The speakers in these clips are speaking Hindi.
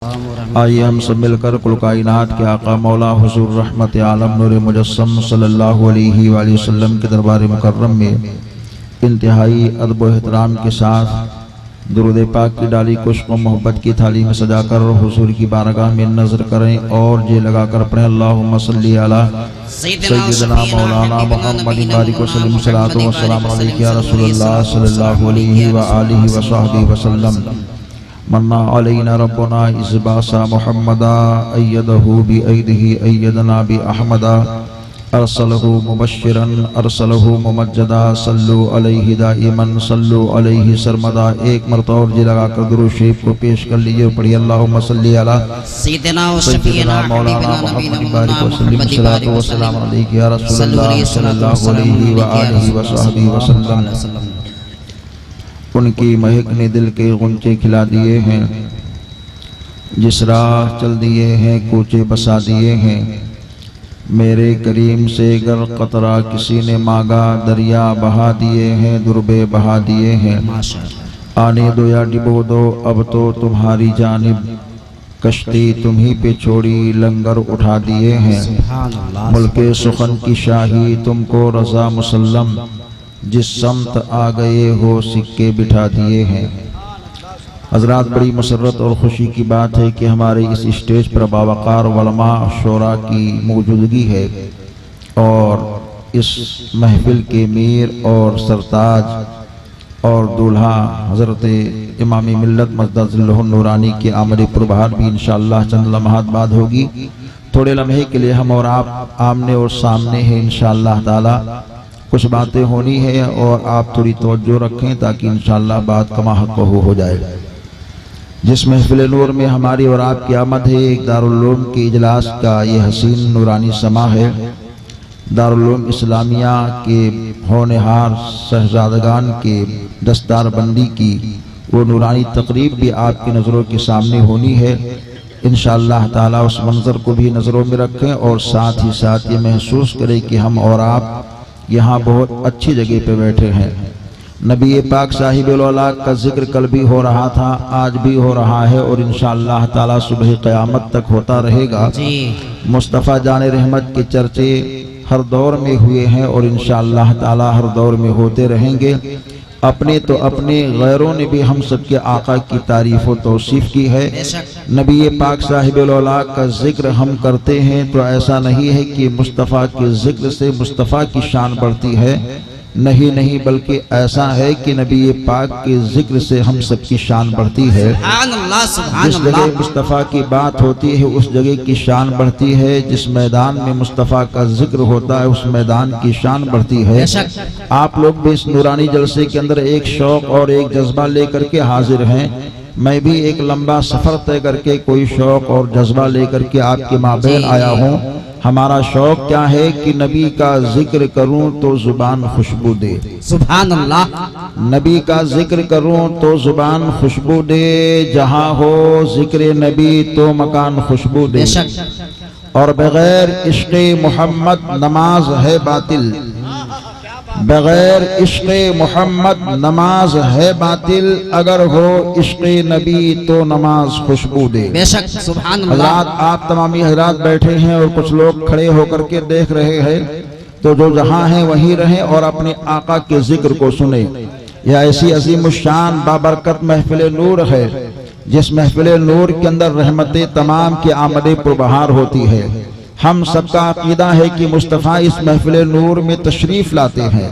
आइए हम सब मिलकर कुल कायनात के आका मौला हुजूर रहमत आलम नूर मुजस्सम सल्लल्लाहु अलैहि वसल्लम के दरबार मुकर्रम में इंतहाई अदब व एहतराम के साथ दुरूद पाक की डाली खुश्क व मोहब्बत की थाली में सजाकर हुजूर की बारगाह में नजर करें और जे लगाकर पढ़ें अल्लाहुम्मा सल्ली अला सय्यिदना मौलाना मुहम्मद बारिक वसल्लम सलातो व सलाम अलैका या रसूलल्लाह सल्लल्लाहु अलैहि व आलिहि व सहबिहि वसल्लम मन्ना अलैना रब्बुना इज़बासा मुहम्मदा अय्यदहु बि ऐदिही अय्यदना बि अहमदा अरसलहु मुबश्शिरन अरसलहु मुमज्जदा सल्लु अलैहि दाइमन सल्लु अलैहि सरमदा। एक मरतबा और जी लगाकर दुरूद शरीफ को पेश कर लीजिए। पढ़िए अल्लाहुम्मा सल्ली अला सय्यिदना व शफीना मौलाना मुहम्मद बारिक वसल्लम सलातो व सलाम अलैका या रसूलल्लाह सल्लल्लाहु अलैहि व आलिहि व सहबिहि वसल्लम। उनकी महक ने दिल के गुंचे खिला दिए हैं, जिस राह चल दिए हैं कूचे बसा दिए हैं। मेरे करीम से गर कतरा किसी ने मांगा दरिया बहा दिए हैं, दुर्बे बहा दिए हैं। आने दो या डिबो दो अब तो तुम्हारी जानिब, कश्ती तुम्ही पे छोड़ी लंगर उठा दिए हैं। मुल्के सुखन की शाही तुमको रजा मुसल्लम, जिस समत आ गए हो सिक्के बिठा दिए हैं। हजरात, बड़ी मसरत और खुशी की बात है कि हमारे इस स्टेज पर बावकार उलमा शोरा की मौजूदगी है और इस महफिल के मीर और सरताज और दूल्हा हजरत इमाम मिल्लत मजदहुल नूरानी के आमद पुरबहार भी इंशाअल्लाह चंद लम्हात बाद होगी। थोड़े लम्हे के लिए हम और आप आमने और सामने हैं इंशाअल्लाह ताला। कुछ बातें होनी है और आप थोड़ी तवज्जो रखें ताकि इंशाअल्लाह बात कमा हक हो जाए। जिस महफिल नूर में हमारी और आपकी आमद है, एक दारुल उलूम के इजलास का ये हसीन नूरानी समा है। दारुल उलूम इस्लामिया के होनहार शहजादगान के दस्तार बंदी की वो नूरानी तकरीब भी आपकी नज़रों के सामने होनी है। इंशाअल्लाह ताला उस मंजर को भी नज़रों में रखें और साथ ही साथ ये महसूस करें कि हम और आप यहाँ बहुत अच्छी जगह पे बैठे हैं। नबी पाक साहिबुल औलाद का जिक्र कल भी हो रहा था, आज भी हो रहा है और इंशाअल्लाह ताला सुबह क़यामत तक होता रहेगा। मुस्तफ़ा जान रहमत के चर्चे हर दौर में हुए हैं और इंशाअल्लाह ताला हर दौर में होते रहेंगे। अपने तो अपने गैरों ने भी हम सबके आका की तारीफ और तौसीफ की है। नबी पाक साहिबुल औलाद का जिक्र हम करते हैं तो ऐसा नहीं है कि मुस्तफ़ा के जिक्र से मुस्तफ़ा की शान बढ़ती है, नहीं, बल्कि ऐसा है कि नबी पाक के जिक्र से हम सबकी शान बढ़ती है। जिस जगह मुस्तफ़ा की बात होती है उस जगह की शान बढ़ती है। जिस मैदान में मुस्तफ़ा का जिक्र होता है उस मैदान की शान बढ़ती है। आप लोग भी इस नूरानी जलसे के अंदर एक शौक और एक जज्बा लेकर के हाजिर हैं। मैं भी एक लंबा सफर तय करके कोई शौक और जज्बा लेकर के आपके माबैन आया हूँ। हमारा शौक क्या है कि नबी का जिक्र करूं तो जुबान खुशबू दे। सुभान अल्लाह। नबी का जिक्र करूं तो जुबान खुशबू दे, जहां हो जिक्र नबी तो मकान खुशबू दे। और बगैर इश्क़े मोहम्मद नमाज है बातिल, बगैर इश्क़े मोहम्मद नमाज है बातिल, अगर हो इश्क़े नबी तो नमाज खुशबू दे। बेशक सुभान अल्लाह। आप तमामी हजरात बैठे हैं और कुछ लोग खड़े होकर के देख रहे हैं, तो जो जहां हैं वहीं रहें और अपने आका के जिक्र को सुने। यह ऐसी अजीम शान बाबरकत महफिल नूर है, जिस महफिल नूर के अंदर रहमतें तमाम की आमद पुरबहार होती है। हम सबका अकीदा है कि मुस्तफ़ा इस महफिल नूर में तशरीफ लाते हैं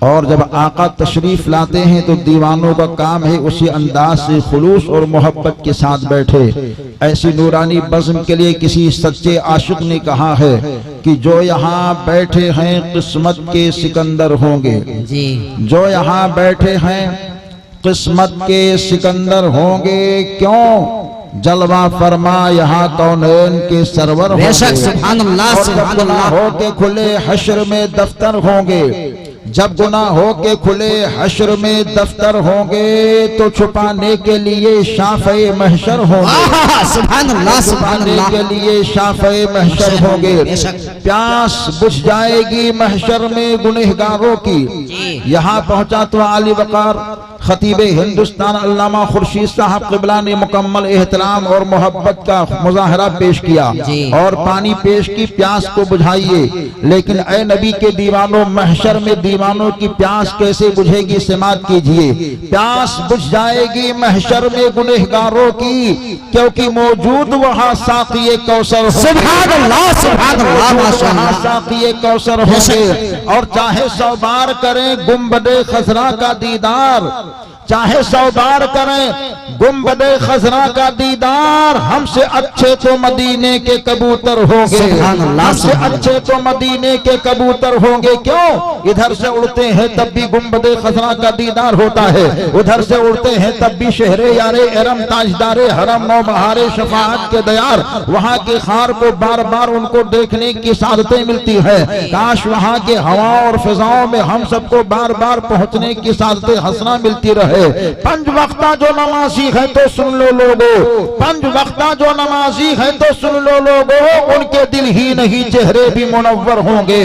और जब आका तशरीफ लाते हैं तो दीवानों का काम है उसी अंदाज से खुलूस और मोहब्बत के साथ बैठे। ऐसी नूरानी बज़्म के लिए किसी सच्चे आशिक ने कहा है कि जो यहाँ बैठे हैं किस्मत के सिकंदर होंगे, जो यहाँ बैठे हैं किस्मत के सिकंदर होंगे। क्यों? जलवा फरमा यहाँ कौनैन के सरवर होंगे। सुभान अल्लाह, सुभान अल्लाह। हो के खुले हश्र में दफ्तर होंगे जब गुनाहों के खुले हश्र में दफ्तर होंगे तो छुपाने के लिए शाफ़े महशर होंगे। सुभान अल्लाह, सुभान अल्लाह। के लिए शाफ़े महशर होंगे। प्यास बुझ जाएगी महशर में गुनहगारों की। यहाँ पहुंचा तो आली वकार खतीबे हिंदुस्तान अल्लामा खुर्शीद साहब क़िबला ने मुकम्मल एहतराम और मोहब्बत का मुजाहरा पेश किया और पानी पेश की, प्यास को बुझाइए। लेकिन ए नबी के दीवानों, महशर में दीवानों की प्यास कैसे बुझेगी? समात कीजिए। प्यास बुझ जाएगी महशर में गुनहगारों की, क्योंकि मौजूद वहाँ साक़िए कौसर, सुभान अल्लाह, सुभान अल्लाह, वहाँ साक़िए कौसर होंगे। और चाहे 100 बार करें गुंबदे खजरा का दीदार, चाहे 100 बार करें गुंबदे खजरा का दीदार, हमसे अच्छे तो मदीने के कबूतर होंगे। हमसे अच्छे तो मदीने के कबूतर होंगे। क्यों? इधर से उड़ते हैं तब भी गुंबदे खजरा का दीदार होता है, उधर से उड़ते हैं तब भी शहरे यारे एरम ताजदारे हरम नौबहारे शफाअत के दयार, वहाँ के खार को बार बार उनको देखने की सादतें मिलती है। काश वहाँ के हवा और फिजाओं में हम सबको बार बार पहुँचने की सादतें हंसना मिलती रहे। पंज वक्ता जो नमाजी है तो सुन लो लोगो, पंज वक्ता जो नमाजी है तो सुन लो लोगो, उनके दिल ही नहीं चेहरे भी मुनव्वर होंगे,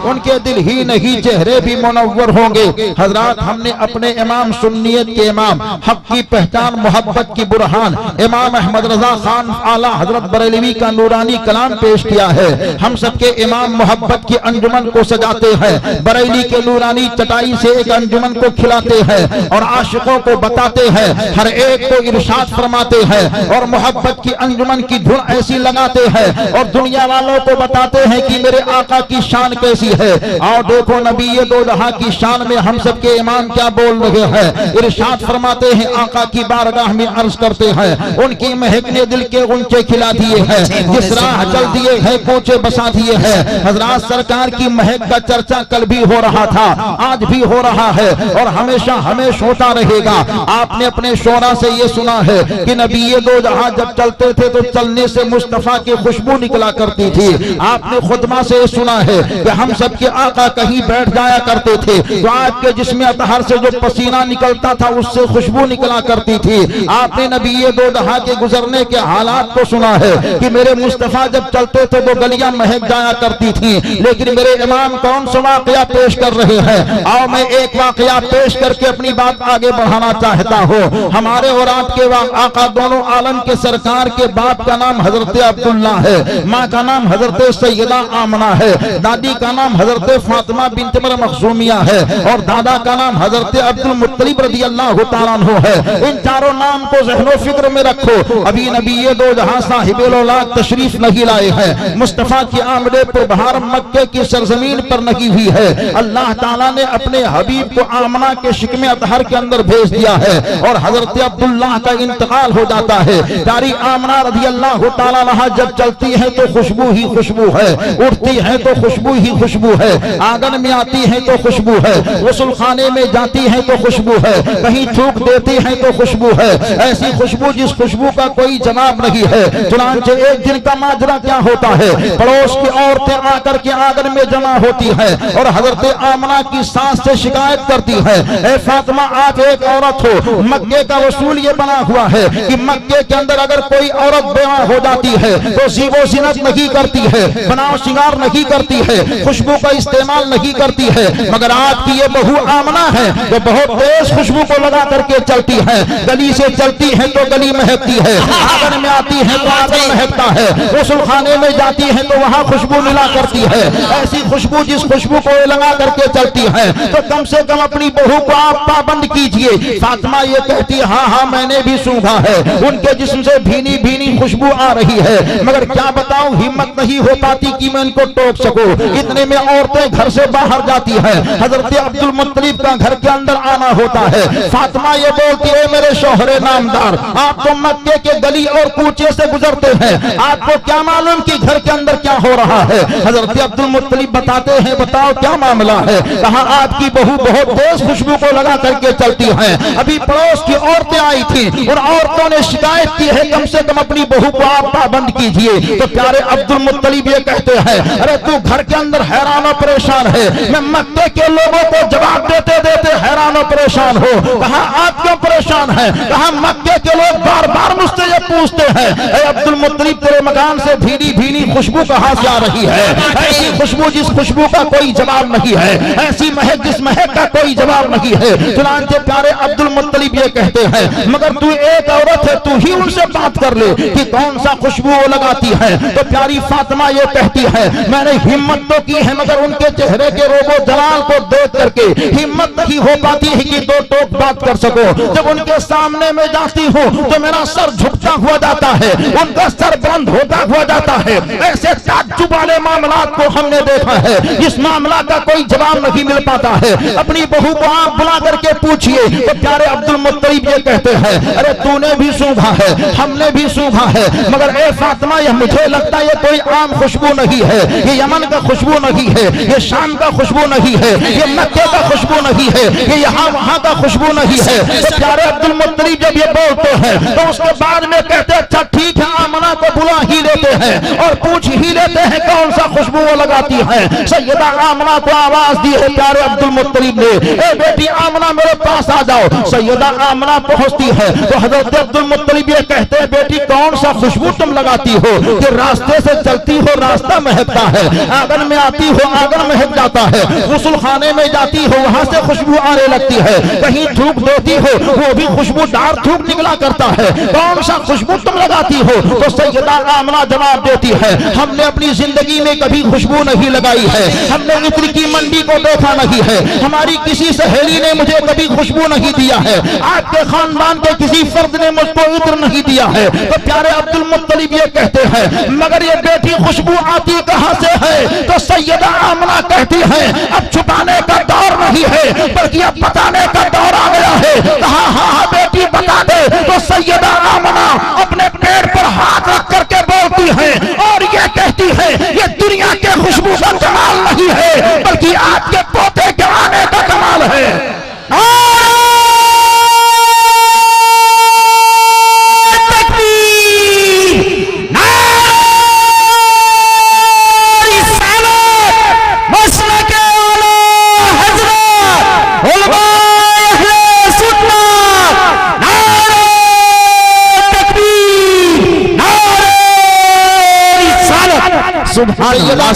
उनके दिल ही नहीं चेहरे भी मुनव्वर होंगे। हजरात, हमने अपने इमाम सुन्नियत के इमाम, हक की पहचान, मोहब्बत की बुरहान इमाम अहमद रजा खान आला हजरत बरेलवी का नूरानी कलाम पेश किया है। हम सबके इमाम मोहब्बत की अंजुमन को सजाते हैं, बरेली के नूरानी चटाई से एक अंजुमन को खिलाते हैं और आशिकों को बताते हैं, हर एक को इरशाद फरमाते हैं और मोहब्बत की अंजुमन की धुन ऐसी लगाते हैं और दुनिया वालों को बताते हैं कि मेरे आका की शान कैसी है। आओ देखो नबी ये दो जहां की शान में हम सबके इमाम क्या बोल रहे हैं। इरशाद फरमाते हैं, आका की बारगाह में अर्ज करते हैं, उनकी महक ने दिल के गुंचे खिला दिए हैं, जिस राह चल दिए हैं कोचे बसा दिए हैं। हजरात, सरकार की महक का चर्चा कल भी हो रहा था, आज भी हो रहा है और हमेशा हमेशा होता रहेगा। आपने अपने शोरा से ये सुना है कि नबी ये दो जहां जब चलते थे तो चलने से मुस्तफा की खुशबू निकला करती थी। आपने खुतबा से सुना है कि हम सबके आका कहीं बैठ जाया करते थे तो आपके जिस्म अतहर से जो पसीना निकलता था उससे खुशबू निकला करती थी। आपने नबी ये दो जहां के गुजरने के हालात को सुना है कि मेरे मुस्तफा जब चलते थे तो गलियां महक जाया करती थी। लेकिन मेरे इमाम कौन सा वाकया पेश कर रहे हैं? आओ मैं एक वाकया पेश करके अपनी बात आगे बढ़ाना चाहता हूँ। हमारे और आपके आका दोनों आलम के सरकार के बाप का नाम हजरत अब्दुल्ला है, माँ का नाम हजरत सैयदा आमना है, दादी का नाम हजरत फातिमा बिन्त मखजूमिया है और दादा का नाम हजरत अब्दुल मुत्तलिब रज़ियल्लाहु ताला अन्हु है। इन चारों नाम को ज़हनो फिक्र में रखो। अभी नबी ये दो जहां साहिबुल औलाद तशरीफ नहीं लाए हैं, मुस्तफा की आमदे पर बहार मक्के की सरजमीन पर लगी हुई है। अल्लाह ताला ने अपने हबीब को आमना के शिकमे अतहर के अंदर भेज दिया है और हजरत अब्दुल्लाह का इंतकाल हो जाता है। प्यारी आमना रज़ियल्लाहु ताला अन्हा जब चलती है तो खुशबू ही खुशबू है, उठती है तो खुशबू ही खुशबू है, आंगन में आती है तो खुशबू है, गुस्ल खाने में जाती है तो खुशबू है, कहीं थूक देती है तो खुशबू है। ऐसी खुशबू जिस खुशबू का कोई जवाब नहीं है। चुनांचे एक दिन का माजरा क्या होता है, पड़ोस की औरतें आकर के आंगन में जमा होती है और हजरत आमना की सास से शिकायत करती है, ए फातिमा आप एक औरत हो, मक्के का वसूल ये बना हुआ है कि मक्के के अंदर अगर कोई औरत बेवा हो जाती है तो जीवो जिनत नहीं करती है, बनाव श्रृंगार नहीं करती है, खुशबू का इस्तेमाल नहीं करती है। मगर आपकी ये बहू आमना है जो बहुत तेज खुशबू को लगा करके चलती है, गली से चलती है तो गली महकती है, आंगन में आती है तो आंगन महकता है, गुस्ल खाने में जाती है तो वहाँ खुशबू मिला करती है। ऐसी खुशबू जिस खुशबू को लगा करके चलती है तो कम से कम अपनी बहू को आप पाबंद कीजिए। फातिमा ये कहती है, हाँ हाँ मैंने भी सूंघा है, उनके जिस्म से भीनी भीनी खुशबू आ रही है, मगर क्या बताऊं हिम्मत नहीं हो पाती कि मैं इनको टोक सकूं। इतने में औरतें घर से बाहर जाती है, हजरत अब्दुल मुत्तलिब का घर के अंदर आना होता है। फातिमा ये बोलती है, मेरे शौहरे नामदार आप तो मक्के के गली और कूचे से गुजरते हैं, आपको क्या मालूम कि घर के अंदर क्या हो रहा है। हजरत अब्दुल मुत्तलिब बताते हैं, बताओ क्या मामला है। कहा आपकी बहू बहुत तेज खुशबू को लगा करके चलती है, अभी पड़ोस की औरतें आई रही थी, उन औरतों ने शिकायत की है कम से कम अपनी बहू को आप पाबंद कीजिए। तो प्यारे अब्दुल मुत्तलिब ये कहते हैं, अरे तू घर के अंदर हैरान और परेशान है, मैं मक्के के लोगों को जवाब देते देते हैरान और परेशान हो। कहा आप क्यों परेशान हैं? कहा मक्के के लोग बार बार मुझसे ये पूछते हैं, अरे अब्दुल मुत्तलिब तेरे मकान से भीनी भीनी खुशबू कहां से आ रही है? ऐसी खुशबू जिस खुशबू का कोई जवाब नहीं है, ऐसी महक जिस महक का कोई जवाब नहीं है। चुनांचे प्यारे अब्दुल मुत्तलिब ये कहते हैं, मगर तू एक औरत है, तू ही उनसे बात कर ले कि कौन सा खुशबू वो लगाती है। तो प्यारी फातिमा ये कहती है, मैंने हिम्मत तो की है मगर उनके चेहरे के रोबो जलाल को देख करके हिम्मत नहीं हो पाती है कि दो टोक बात कर सको। जब उनके सामने में जाती हूँ तो मेरा सर झुकता हुआ जाता है, उनका सर बंद होता हुआ जाता है। ऐसे ताज्जुब वाले मामलात को हमने देखा है, इस मामला का कोई जवाब नहीं मिल पाता है। अपनी बहू को आप बुला करके पूछिए तो प्यारे अब्दुल मुत्तलिब ये कहते हैं, अरे तूने भी सूंघा है, हमने भी सूंघा है, मगर ए फातिमा यह मुझे लगता है ये कोई आम खुशबू नहीं है, ये यमन का खुशबू नहीं है, ये शाम का खुशबू नहीं है, ये मक्के का खुशबू नहीं है, ये यहाँ वहां का खुशबू नहीं है। तो प्यारे अब्दुल मुत्तलिब जब ये बोलते हैं तो उसके बाद में कहते हैं, अच्छा ठीक है, आमना को बुला ही लेते हैं और पूछ ही लेते हैं कौन सा खुशबू वो लगाती है। सैयदा आमना को आवाज दी है प्यारे अब्दुल मुत्तलिब ने, ए बेटी आमना मेरे पास आ जाओ। सैयदा आमना पहुंचती है तो हजरत अब्दुल मुत्तलिब ये कहते हैं, बेटी कौन सा खुशबू तुम लगाती हो कि रास्ते से चलती हो रास्ता महकता है, आंगन में आती हो आंगन महक जाता है, गुस्ल खाने में जाती हो वहां से खुशबू आने लगती है, कहीं थूक देती हो वो भी खुशबूदार थूक निकला करता है, कौन सा खुशबू तुम लगाती हो? तो सैयदा आमना जवाब देती है, हमने अपनी जिंदगी में कभी खुशबू नहीं लगाई है, हमने इत्र की मंडी को देखा नहीं है, हमारी किसी सहेली ने मुझे कभी खुशबू नहीं दिया है, आपके खानदान के किसी फर्द ने मुझको इत्र नहीं दिया है। तो प्यारे अब्दुल मुत्तलिब ये कहते हैं, मगर ये बेटी खुशबू आती कहां से है? तो सैयदा आमना कहती है, अब छुपाने का दौर नहीं है बल्कि अब बताने का दौर आ गया है। कहा हाँ बेटी बता दे। तो सैयदा आमना अपने पेट पर हाथ रख करके बोलती है और ये कहती है, ये दुनिया के खुशबू का कमाल नहीं है बल्कि आपके पोते के आने का कमाल है।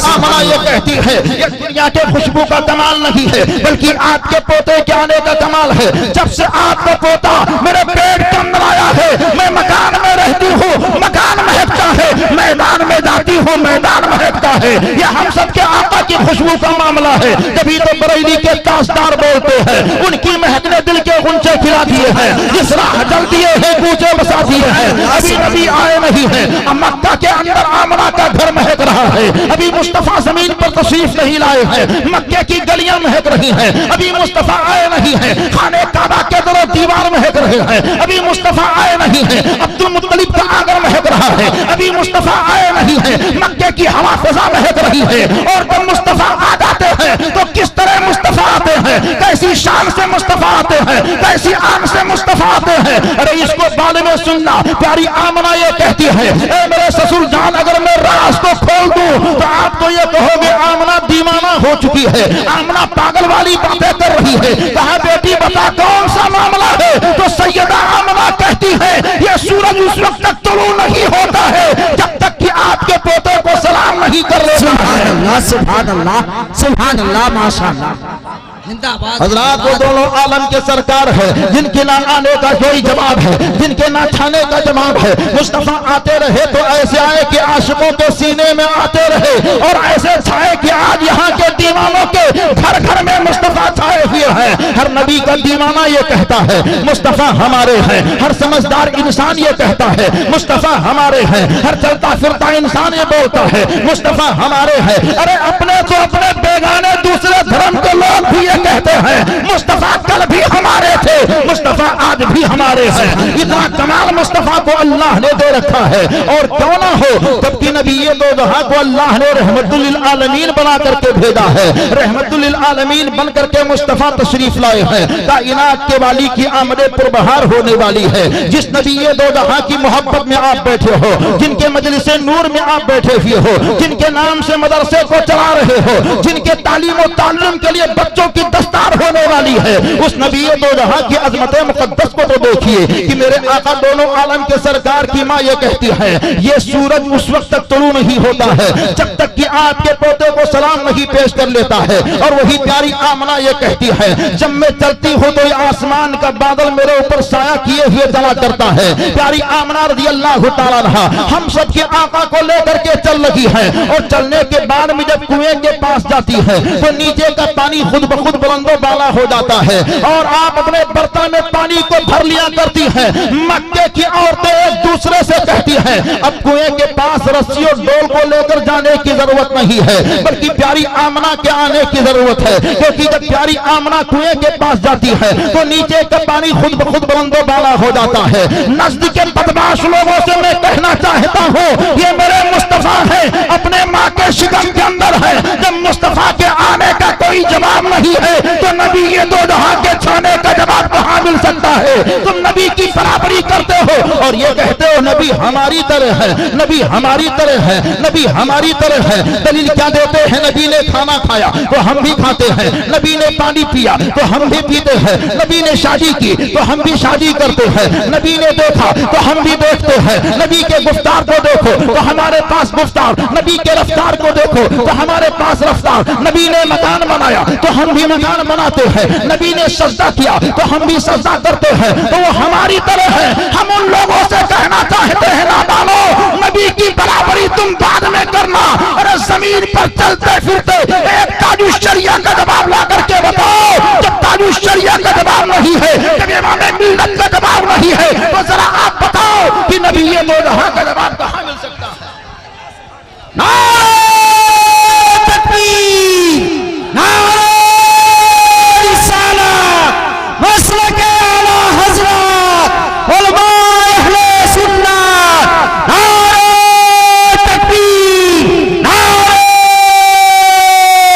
आमना ये कहती है, ये दुनिया के खुशबू का कमाल नहीं है बल्कि आपके पोते के आने का कमाल है। जब से आपका पोता मेरे पेट के अंदर आया है, मैं मकान में रहती हूँ, मकान महकता है, मैदान में जाती हूँ, मैदान महकता है। यह हम सबके आका की खुशबू का मामला है। तभी तो बरेली के ताजदार बोलते हैं, उनकी महक ने दिल के गुंचे खिला दिए हैं, जिस राह जल दिए हैं कूचे बसा दिए हैं। अभी नबी आए नहीं है, मक्का के अंदर आमना का घर महक रहा है। अभी मुस्तफा जमीन पर तशरीफ नहीं लाए हैं, मक्के की गलियां महक रही हैं। अभी मुस्तफा आए नहीं है, खाने काबा के दरो दीवार महक रहे हैं। अभी मुस्तफा आए नहीं है, अब्दुल मुत्तलिब का आंगन महक रहा है। अभी मुस्तफा आए नहीं है, मक्के की हवा फिजा महक रही है। और जब मुस्तफा आ जाते हैं तो किस तरह मुस्तफा आते हैं, कैसी शान से मुस्तफा आते हैं, कैसी आन से मुस्तफा आते हैं। अरे इसको बाद में सुनना। प्यारी आमना ये कहती है, ए मेरे ससुर जान, अगर मैं राज को खोल दूं तो आप तो ये कहोगे आमना दीवाना हो चुकी है, आमना पागल वाली बातें कर रही है। कहा बेटी बता कौन सा मामला है? तो सैयदा आमना कहती है, ये सूरज उस वक्त तक तुलू नहीं होता है जब तक कि आपके पोते को सलाम नहीं कर लेता है। सुभान अल्लाह, सुभान अल्लाह, माशाअल्लाह। हजरात वो दोनों आलम के सरकार है, जिनके ना आने का कोई जवाब है, जिनके ना खाने का जवाब है। मुस्तफा आते रहे तो ऐसे आए कि आशिकों के सीने में आते रहे, और ऐसे छाए कि आज यहाँ के दीवानों के घर घर में मुस्तफा छाए हुए हैं। हर नबी का दीवाना ये कहता है मुस्तफा हमारे हैं, हर समझदार इंसान ये कहता है मुस्तफा हमारे हैं, हर चलता फिरता इंसान ये बोलता है मुस्तफा हमारे हैं। अरे अपने को अपने बेगाने दूसरे धर्म के लोग भी ये कहते हैं मुस्तफा कल भी हमारे थे, मुस्तफा आज भी हमारे हैं। इतना कमाल मुस्तफा को अल्लाह ने दे रखा है। और क्यों ना हो, जबकि नबी ये दो जहां को अल्लाह ने रहमतुल लिल आलमीन बना करके भेजा है, रहमतुल लिल आलमीन बन करके मुस्तफा तशरीफ लाए हैं। कायनात के वाली की आमदे पुरबहार होने वाली है। जिस नबी ये दो जहां की मोहब्बत में आप बैठे हो, जिनके मजलिसे नूर में आप बैठे हुए हो, जिनके नाम से मदरसे को चला रहे हो, जिनके तालीम और ताल्लुम के लिए बच्चों की दस्तार होने वाली है, उस नबी ये दो जहां की अजमत मुकद्दस को तो देखिए कि मेरे आका दोनों आलम के सरकार की माँ ये कहती है, ये सूरज उस वक्त तक तुलू नहीं होता है जब तक कि आपके पोते को सलाम नहीं पेश कर लेता है। और वही प्यारी आमना ये कहती है, जब मैं चलती हूँ तो आसमान का बादल मेरे ऊपर साया किए हुए चला करता है। प्यारी आमना रज़ी अल्लाह तआला अन्हा हम सबके आका को लेकर के चल रही है, और चलने के बाद में जब कुएं के पास जाती है तो नीचे का पानी खुद ब खुद बुलंदो बाला हो जाता है, और आप अपने बर्तन में पानी को भर लिया करती है। मक्के की औरतें एक दूसरे से कहती हैं, अब कुएं के पास रस्सी और डोल को लेकर जाने की जरूरत नहीं है, बल्कि प्यारी आमना के आने की जरूरत है। क्योंकि जब प्यारी आमना कुएं के पास जाती है तो नीचे का पानी खुद ब खुद बुलंदो बाला हो जाता है। नज़्द के बदमाश लोगों से मैं कहना चाहता हूँ, ये मेरे मुस्तफा है, अपने माँ के शिकम के अंदर है। जब मुस्तफा के आने का कोई जवाब नहीं है तो नबी ये दो जहां के छाने का जवाब कहाँ मिल सकता है? तुम नबी की बराबरी करते हो और ये कहते हो नबी हमारी तरह है, नबी हमारी तरह है, नबी हमारी तरह है। दलील क्या देते हैं? नबी ने खाना खाया तो हम भी खाते हैं, नबी ने पानी पिया तो हम भी पीते हैं, नबी ने शादी की तो हम भी शादी करते हैं, नबी ने देखा तो हम भी देखते हैं। नबी के गुफ्तार को देखो तो हमारे पास गुफ्तार, नबी के रफ्तार को देखो तो हमारे पास रफ्तार। नबी ने मकान बनाया तो हम भी मकान बनाते हैं, नबी ने सजदा किया तो हम भी सजदा करते हैं। तो वो हमारी तरह है। हम उन लोगों से कहना चाहते हैं, नादानो, नबी की बराबरी तुम बाद में करना, अरे जमीन पर चलते फिरते एक ताजु शरिया का जवाब ला करके बताओ। जब ताजु शरिया का जवाब नहीं है, जब इमाम मिल्लत का जवाब नहीं है, तो जरा आप बताओ कि नबी ये दो जहां का जवाब कहां मिल सकता है? नारे तकबीर, नारे रिसालत, मसलके आला हज़रत, उलमाए अहले सुन्नत, नारे तकबीर, नारे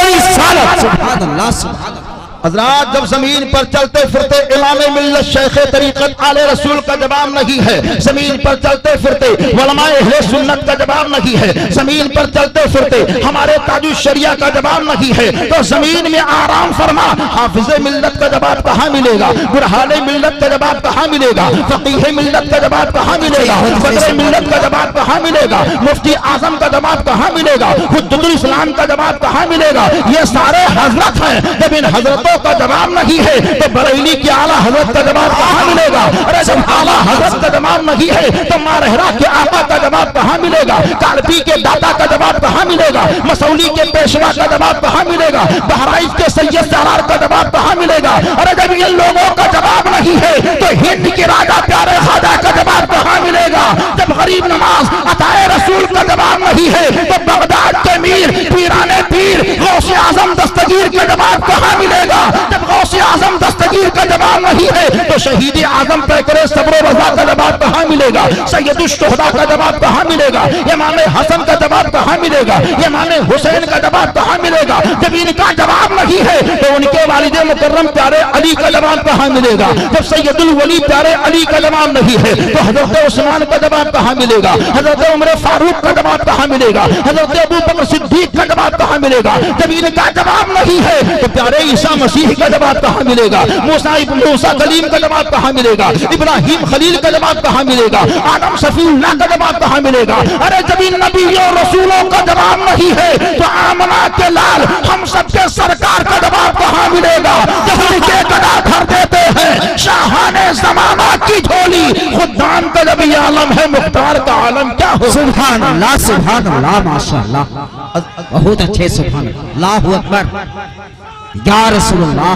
रिसालत। सुभान अल्लाह, सुभान अल्लाह। हज़रात, जब जमीन पर चलते फिरते इमाम मिल्लत शेख तरीक़त आले रसूल का जवाब नहीं है, जमीन पर चलते फिरते उलमाए अहले सुन्नत का जवाब नहीं है, जमीन पर चलते फिरते हमारे ताजु शरिया का जवाब नहीं है, तो जमीन में आराम फरमा हाफिज़े मिल्लत का जवाब कहाँ मिलेगा? बुरहाने मिल्लत का जवाब कहाँ मिलेगा? फ़क़ीहे मिल्लत का जवाब कहाँ मिलेगा? बदरे मिल्लत का जवाब कहाँ मिलेगा? मुफ्ती आज़म का जवाब कहाँ मिलेगा? हुज्जतुल इस्लाम का जवाब कहाँ मिलेगा? ये सारे हजरत हैं। जब इन हजरतों का जवाब नहीं है तो बरेली के आला हजरत का जवाब कहाँ मिलेगा? अरे जब आला हजरत का जवाब नहीं है तो मारहरा के आका का जवाब कहाँ मिलेगा? कालपी के दाता का जवाब कहाँ मिलेगा? मसौली के पेशवा का जवाब कहाँ मिलेगा? बहराइच के सैयद सरार का जवाब कहाँ मिलेगा? अरे जब इन लोगों का जवाब नहीं है तो हिंद के राजा प्यारे ख्वाजा का जवाब कहाँ मिलेगा? जब गरीब नवाज अताए रसूल का जवाब नहीं है तो बगदाद के मीर पीराने पीर गौसे आजम दस्तगीर का जवाब कहाँ मिलेगा? जब गौसे आजम दस्तगीर का जवाब नहीं है तो शहीद आजम पैकरे सब्र रज़ा का जवाब कहाँ मिलेगा? सैयदुश शुहदा का जवाब कहाँ मिलेगा? इमाम हसन का जवाब कहाँ मिलेगा? इमाम हुसैन का जवाब कहाँ मिलेगा? जब इनका जवाब नहीं है तो उनके वालिद मुकर्रम प्यारे अली का जवाब कहाँ मिलेगा? जब सैयदुल वली प्यारे अली का जवाब नहीं है तो हजरत उस्मान का जवाब कहाँ मिलेगा? हजरत उमर फारूक का जवाब कहाँ मिलेगा? हजरत अबू बकर सिद्दीक का जवाब कहाँ मिलेगा? जब इनका जवाब नहीं है तो प्यारे ईसा मसीह का जवाब कहाँ मिलेगा? मूसा कलीम का जवाब कहाँ मिलेगा? इब्राहिम खलील का जवाब कहाँ मिलेगा? आदम शफीउल्लाह का जवाब कहाँ मिलेगा? अरे जब इन नबियों रसूलों का जवाब नहीं है तो आमना के लाल हम सबके सरकार का जवाब कहाँ मिलेगा? जब उनके गदा भर देते हैं शाहाने ज़माना की झोली, खुदान का जब ये आलम है, मुख्तार का आलम क्या हो? सुभान अल्लाह, सुभान अल्लाह, माशाअल्लाह, बहुत अच्छे, सुभान अल्लाह, अल्लाहु अकबर, या रसूलुल्लाह,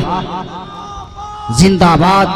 जिंदाबाद,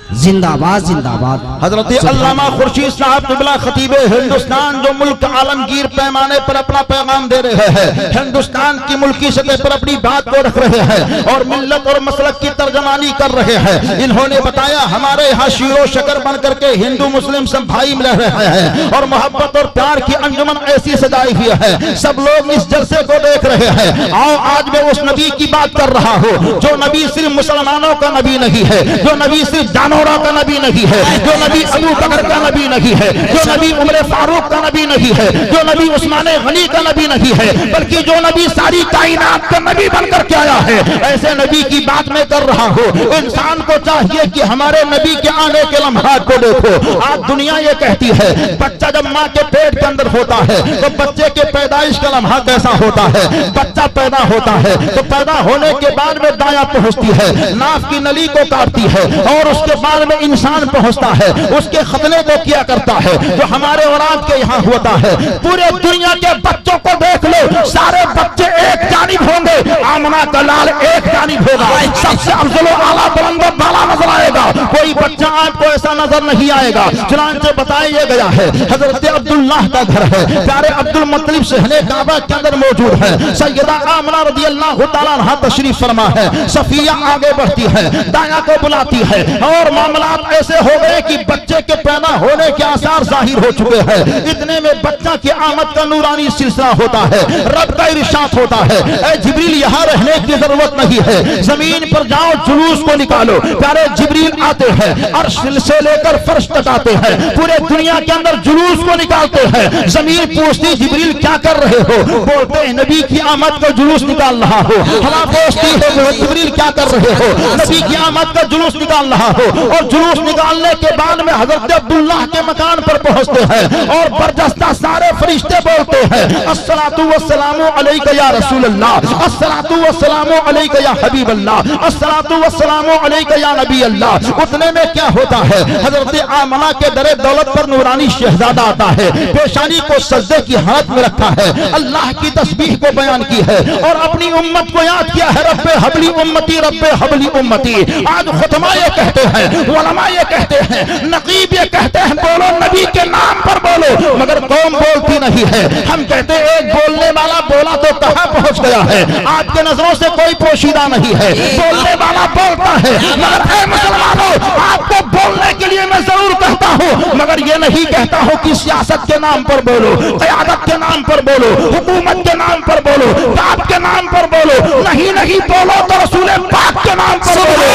जिंदाबाद जिंदाबाद। हजरत अल्लामा खुर्शीद साहब क़िबला खतीब हिंदुस्तान जो मुल्क आलमगीर पैमाने पर अपना पैगाम दे रहे हैं, हिंदुस्तान की मुल्की सतह पर अपनी बात को रख रहे हैं और मिल्लत और मसलक की तर्जमानी कर रहे हैं। इन्होंने बताया हमारे यहाँ शीरो शकर बन करके हिंदू मुस्लिम सब भाई मिल रहे हैं और मोहब्बत और प्यार की अंजुमन ऐसी सजाई हुई है, सब लोग इस जलसे को देख रहे हैं। आओ आज मैं उस नबी की बात कर रहा हूँ जो नबी सिर्फ मुसलमानों का नबी नहीं है, जो नबी सिर्फ जानवरों का नबी नहीं है, जो नबी अबू बकर का नबी नहीं है, जो नबी उमर फारूक का नबी नहीं है, जो नबी उस्मान गनी का नबी नहीं है, बल्कि जो नबी सारी कायनात का नबी बनकर के आया है, ऐसे नबी की बात मैं कर रहा हूँ। इंसान को चाहिए कि हमारे नबी के आने के लम्हात को देखो। आज दुनिया ये कहती है बच्चा जब माँ के पेट के अंदर होता है तो बच्चे के पैदाइश का लम्हा कैसा होता है। बच्चा पैदा होता है तो पैदा होने के बाद में दाया पहुंचती है, नाक की नली को काटती है और उसके बाद में इंसान पहुंचता है, उसके खतने को किया करता है जो हमारे औलाद के यहाँ होता है। पूरे दुनिया के बच्चों को देख लो, सारे बच्चे एक जानिब होंगे, आमना का लाल एक जानिब होगा, सबसे अफजल आला बुलंद बाला नजर आएगा। कोई बच्चा आपको ऐसा नजर नहीं आएगा। चुनांचे बताया गया है हजरत अब्दुल्लाह का घर है, प्यारे अब्दुल मुत्तलिब सहने काबा के अंदर मौजूद है। सैयदा आमना रज़ियल्लाहु ताला अन्हा तशरीफ फरमा है। सफिया आगे बढ़ती है, दाया को बुलाती है और मामलात ऐसे हो गए कि बच्चे के पैदा होने के आसार जाहिर हो चुके हैं। इतने में बच्चा की आमद का नूरानी सिलसिला होता है, रब का इरशाद होता है ऐ जिब्रील यहाँ रहने की जरूरत नहीं है, जमीन पर जाओ जुलूस को निकालो। प्यारे जिब्रील आते हैं, अर्श से लेकर फर्श तक आते हैं, पूरे दुनिया के अंदर जुलूस को निकालते हैं। जमीन पूछती जिब्रील क्या कर रहे हो, बोलते हैं नबी की आमद का जुलूस निकाल रहा हो। हवा पूछती है जिब्रील क्या कर रहे हो, नबी की आमद का जुलूस निकाल रहा हो। और जुलूस निकालने के बाद में हजरत अब्दुल्लाह के मकान पर पहुंचते हैं और बरजस्ता सारे फरिश्ते बोलते हैं अस्सलातु वस्सलामु अलैका या रसूल अल्लाह, अस्सलातु वस्सलामु अलैका या हबीब अल्लाह, अस्सलातु वस्सलामु अलैका या नबी अल्लाह। उतने में क्या होता है, हजरत आमना के दरे दौलत पर नूरानी शहजादा आता है, पेशानी को सजदे की हालत में रखा है, अल्लाह की तस्बीह को बयान की है और अपनी उम्मत को याद किया है रब्बे हबली उम्मती, रब्बे हबली उम्मती। आज खुतमा ये कहते हैं, उलमा ये कहते हैं, नकीब ये कहते हैं बोलो नबी के नाम पर बोलो, मगर कौम बोलती नहीं है। हम कहते हैं एक बोलने वाला बोला तो कहां पहुंच गया है। आपके नजरों से कोई पोशीदा नहीं है, बोलने वाला बोलता है, मगर ऐ मुसलमानों आपको बोलने के लिए मैं जरूर कहता हूं, मगर ये नहीं कहता हूं कि सियासत के नाम पर बोलो, क़यादत के नाम पर बोलो, हुकूमत के नाम पर बोलो, बाप के नाम पर बोलो, नहीं नहीं बोलो तो रसूल पाक के नाम पर बोलो।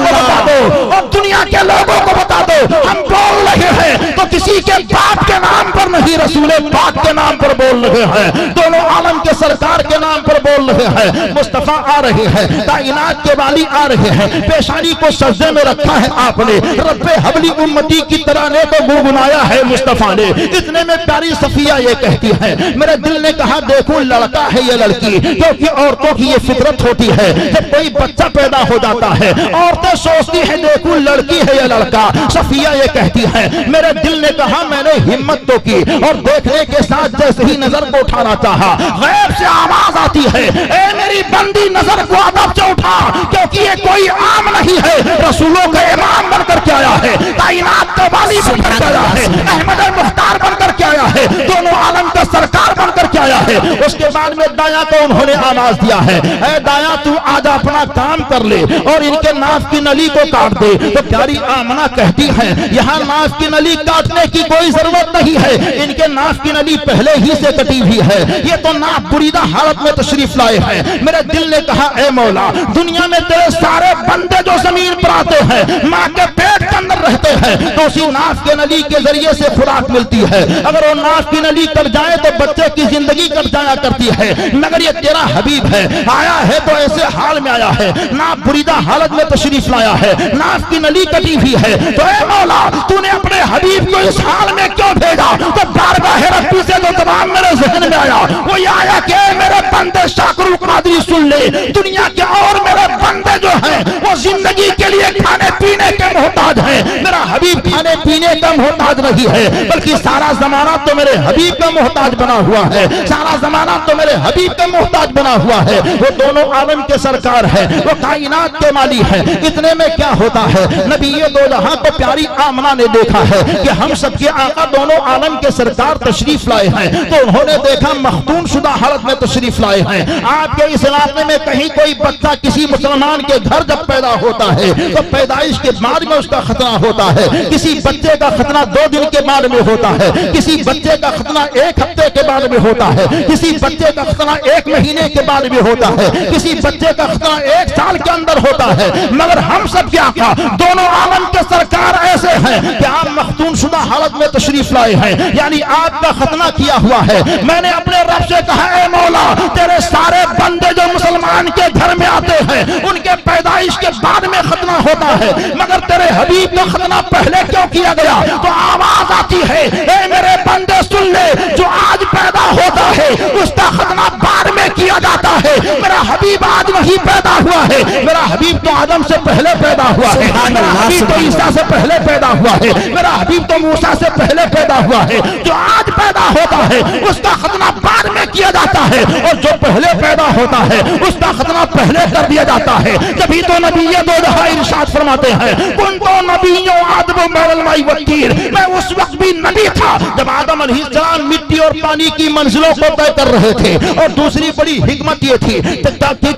बता दो और दुनिया के लोगों को बता दो हम बोल रहे हैं तो किसी के बाप के नाम पर नहीं, रसूल पाक के नाम पर बोल रहे हैं, दोनों आलम के सरकार के नाम पर बोल रहे हैं। मुस्तफा आ रहे हैं, कायनात के वाली आ रहे हैं, पेशानी को सजदे में रखा है आपने, रब्बे हबली उम्मती की तराने को गुनगुनाया है मुस्तफा ने। इतने में प्यारी सफिया ये कहती है, मेरे दिल ने कहा देखो लड़का है ये लड़की, क्योंकि औरतों की ये फितरत होती है जब कोई बच्चा पैदा हो जाता है औरतें सोचती है देखो लड़की है या लड़का। सफिया ये कहती है मेरे दिल ने कहा, मैंने हिम्मत तो की और देखने के साथ जैसे ही नजर को उठाना चाहा, गैब से आवाज आती है ए मेरी बंदी नजर को अदब से उठा, क्योंकि ये कोई आम नहीं है, रसूलों का इमाम बनकर के आया है, कायनात का वाली बनकर के आया है, अहमद मुख्तार बनकर के आया है, दोनों आलम का सरकार बनकर के आया है। उसके बाद में दाया को उन्होंने आवाज दिया है ए दाया तू आज अपना काम कर ले और इनके नाफ की नली को काट दे। तो प्यारी आमना कहती है यहाँ नाफ की नली काटने की कोई जरूरत नहीं है, इनके नाफ की नली पहले ही से कटी हुई है, ये तो नाफ बुरीदा हालत में तशरीफ लाए हैं। मेरे दिल ने कहा ए मौला दुनिया में तेरे सारे बंदे जो जमीन पर आते हैं माँ के पेट के अंदर रहते हैं तो उसी नाफ के नली के जरिए से खुराक मिलती है, अगर वो नाफ की नली कट जाए तो बच्चे की जिंदगी कट जाया करती है, मगर ये तेरा हबीब है, आया है तो ऐसे हाल में आया है, नाफ बुरीदा हालत में तशरीफ लाया है, नाफ की नली कटी हुई है, तो ए मौला तूने अपने हबीब को इस हाल में क्यों भेजा। तो बारगाह रब्बी से जो तमाम मेरे जहन में आया वो ये आया कि मेरे बंदे शाकरुल कादरी सुन ले, दुनिया के और मेरे बंदे जो हैं वो जिंदगी के लिए खाने पीने के मोहताज हैं, मेरा हबीब खाने पीने का मोहताज नहीं है, बल्कि सारा जमाना तो मेरे हबीब का मोहताज बना हुआ है, सारा जमाना तो मेरे हबीब का मोहताज बना हुआ है। वो दोनों आलम के सरकार है, वो कायनात के माली है। इतने में क्या होता है, नबी दो जहां को प्यारी आमना ने देखा है कि हम सबके आका दोनों आलम के सरकार तशरीफ लाए हैं, तो उन्होंने देखा मखतून शुदा हालत में तशरीफ लाए हैं। आपके इस इलाके में कहीं कोई बच्चा किसी मुसलमान के घर जब पैदा होता है तो पैदाइश के बाद में उसका खतना होता है, किसी बच्चे का खतना 2 दिन के बाद में होता है, किसी बच्चे का खतना 1 हफ्ते के बाद में होता है, किसी बच्चे का खतना 1 महीने के बाद में होता है, किसी बच्चे का खतना 1 साल के अंदर होता है। मगर हम सब क्या का दोनों आलम के सरकार ऐसे हैं कि आप मखतून शुदा हालत में तशरीफ लाए हैं, यानी आपका खतना किया हुआ है। मैंने अपने रब से कहा, ऐ मौला तेरे सारे बंदे जो मुसलमान के घर में आते हैं उनके पैदाइश के बाद में खतना होता है, मगर तेरे हबीब का खतना पहले क्यों किया गया? तो आवाज आती है, ऐ मेरे बंदे सुन ले, जो आज पैदा होता है उसका खतना बाद में किया जाता है। मेरा हबीब आज नहीं पैदा हुआ है, मेरा हबीब तो आदम से पहले पैदा हुआ है, मेरा हबीब तो ईसा से पहले पैदा हुआ है, मेरा हबीब तो मूसा से पहले पैदा हुआ है। जो आज पैदा होता है उसका खतना बाद में किया जाता है, और जो पहले पैदा होता है उसका खतना पहले कर दिया जाता है। जभी तो नबी दो जहां इरशाद फरमाते हैं, कुन तो नबियों आदम मेरलमाई वकील, मैं उस वक्त भी नबी था जब आदम अलैहिस्सलाम मिट्टी और पानी की मंजिलों को तय कर रहे थे। और दूसरी बड़ी हिकमत ये थी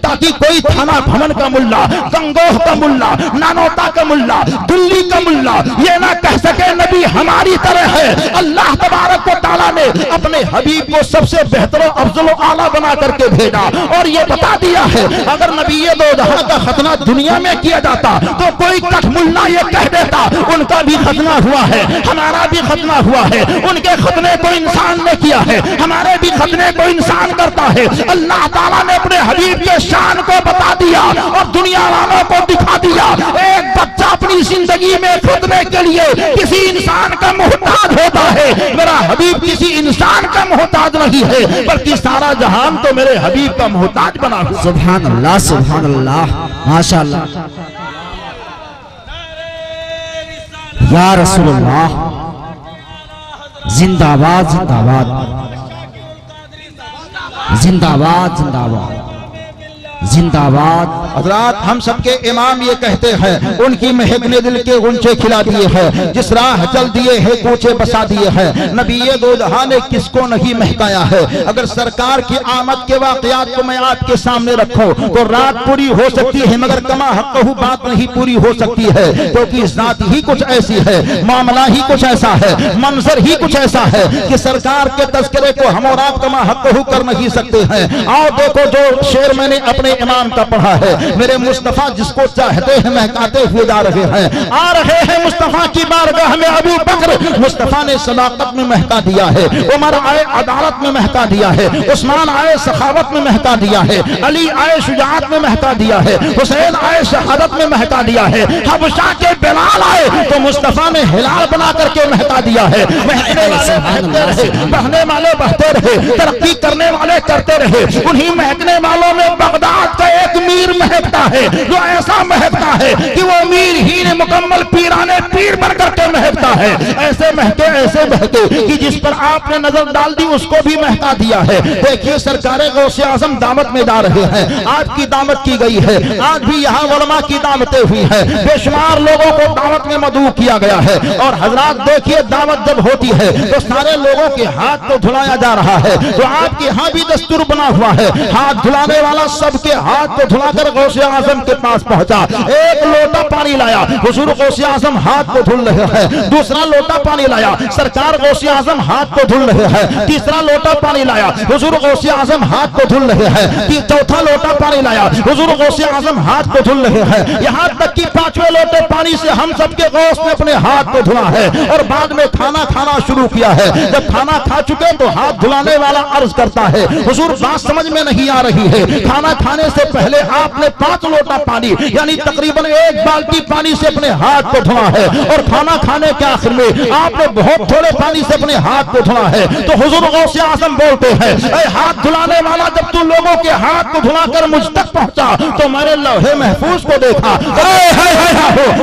ताकि कोई थाना भवन का मुल्ला, गंगोह का मुल्ला, नानोता का मुल्ला, दिल्ली का मुल्ला ये ना कह सके नबी हमारी तरह है। अल्लाह तबारक व तआला ने अपने हबीब को सबसे बेहतर अफजल आला बना करके भेजा और ये बता दिया है, अगर नबी दो जहां का खतना दुनिया में किया जाता तो कोई कठमुल्ला ये कह देता उनका भी खतना हुआ है, हमारा भी खतना हुआ है। उनके खतने को इंसान ने किया है, हमारे भी खतने को इंसान करता है। अल्लाह ताला ने अपने हबीब के शान को बता दिया और दुनिया वालों को दिखा दिया। एक बच्चा अपनी जिंदगी में खतने के लिए किसी इंसान का मोहताज होता है, मेरा हबीब किसी इंसान का मोहताज नहीं है, बल्कि सारा जहान तो मेरे हबीब का मोहताज बना हुआ। सुभान अल्लाह, सुभान अल्लाह, माशाअल्लाह, या रसूलुल्लाह, जिंदाबाद जिंदाबाद, जिंदाबाद जिंदाबाद, जिंदाबाद। हजरात हम सबके इमाम ये कहते हैं, उनकी महक ने दिल के गुंचे खिला दिए हैं, जिस राह चल दिए हैं कूचे बसा दिए हैं। नबी दो जहां ने किसको नहीं महकाया है। अगर सरकार की आमद के वाकयात को मैं आपके सामने रखूं तो रात पूरी हो सकती है, मगर कमा हक़्क़हू बात नहीं पूरी हो सकती है, क्योंकि जात ही कुछ ऐसी है, मामला ही कुछ ऐसा है, मंजर ही कुछ ऐसा है कि सरकार के तस्करे को हम और आप कमा हक़्क़हू कर नहीं सकते हैं। और देखो जो शेर मैंने अपने इमाम का पढ़ा है, मेरे मुस्तफा जिसको चाहते हैं महकाते हुए जा रहे हैं। आ रहे हैं मुस्तफा की बारगाह में अबू बकर, मुस्तफा ने सदाकत में महका दिया है, उमर आए अदालत में महका दिया है, उस्मान आए सखावत में महका दिया है, अली आए शुजाअत में महका दिया है, हुसैन आए शहादत में महका दिया है, हबशा के बिलाल आए तो मुस्तफा ने हिलाल बना करके महका दिया है। महकने वाले महकते रहे, बहने वाले बहते रहे, तरक्की करने वाले करते रहे। उन्हीं महकने वालों में बगदाद का एक मीर महकता है, जो ऐसा महकता है कि वो मीर ही ने मुकम्मल पीराने पीर बन करके महकता है। ऐसे महके कि जिस पर आपने नजर डाल दी उसको भी महका दिया है। देखिए सरकारे गौसे आजम दावत में जा रहे हैं, आपकी दावत की गई है, आज भी यहाँ उलमा की दावतें हुई है, बेशुमार लोगों को दावत में मदऊ किया गया है। और हजरात देखिए दावत जब होती है तो सारे लोगों के हाथ को धुलाया जा रहा है, तो आपके यहाँ भी दस्तूर बना हुआ है, हाथ धुलाने वाला सबके हाथ को धुलाकर गौसे आजम के पास पहुंचा। एक लोटा पानी लाया, हुजूर गौसे आजम हाथ को धुल रहे हैं। दूसरा लोटा पानी लाया, सरकार गौसे आजम हाथ को धुल रहे हैं। तीसरा लोटा पानी लाया, हुजूर गौसे आजम हाथ को धुल रहे हैं। चौथा लोटा पानी लाया, हुजूर गौसे आजम हाथ को धुल रहे हैं। यहाँ तक कि 5वें लोटे पानी से हम सबके गौस ने अपने हाथ को धुला है और बाद में खाना खाना शुरू किया है। जब खाना खा चुके तो हाथ धुलाने वाला अर्ज करता है, हुजूर बात समझ में नहीं आ रही है, खाना खाने खाने से पहले आपने 5 लोटा पानी यानी तकरीबन 1 बाल्टी पानी से अपने हाथ को धोना है, और खाना खाने के आखिर में आपने बहुत थोड़े पानी से अपने हाथ को धोना है। तो हुजूर गौसे आज़म बोलते हैं, ऐ हाथ धुलाने वाला, जब तू लोगों के हाथ को धुलाकर मुझ तक पहुंचा तो मैंने लौहे महफूज को देखा,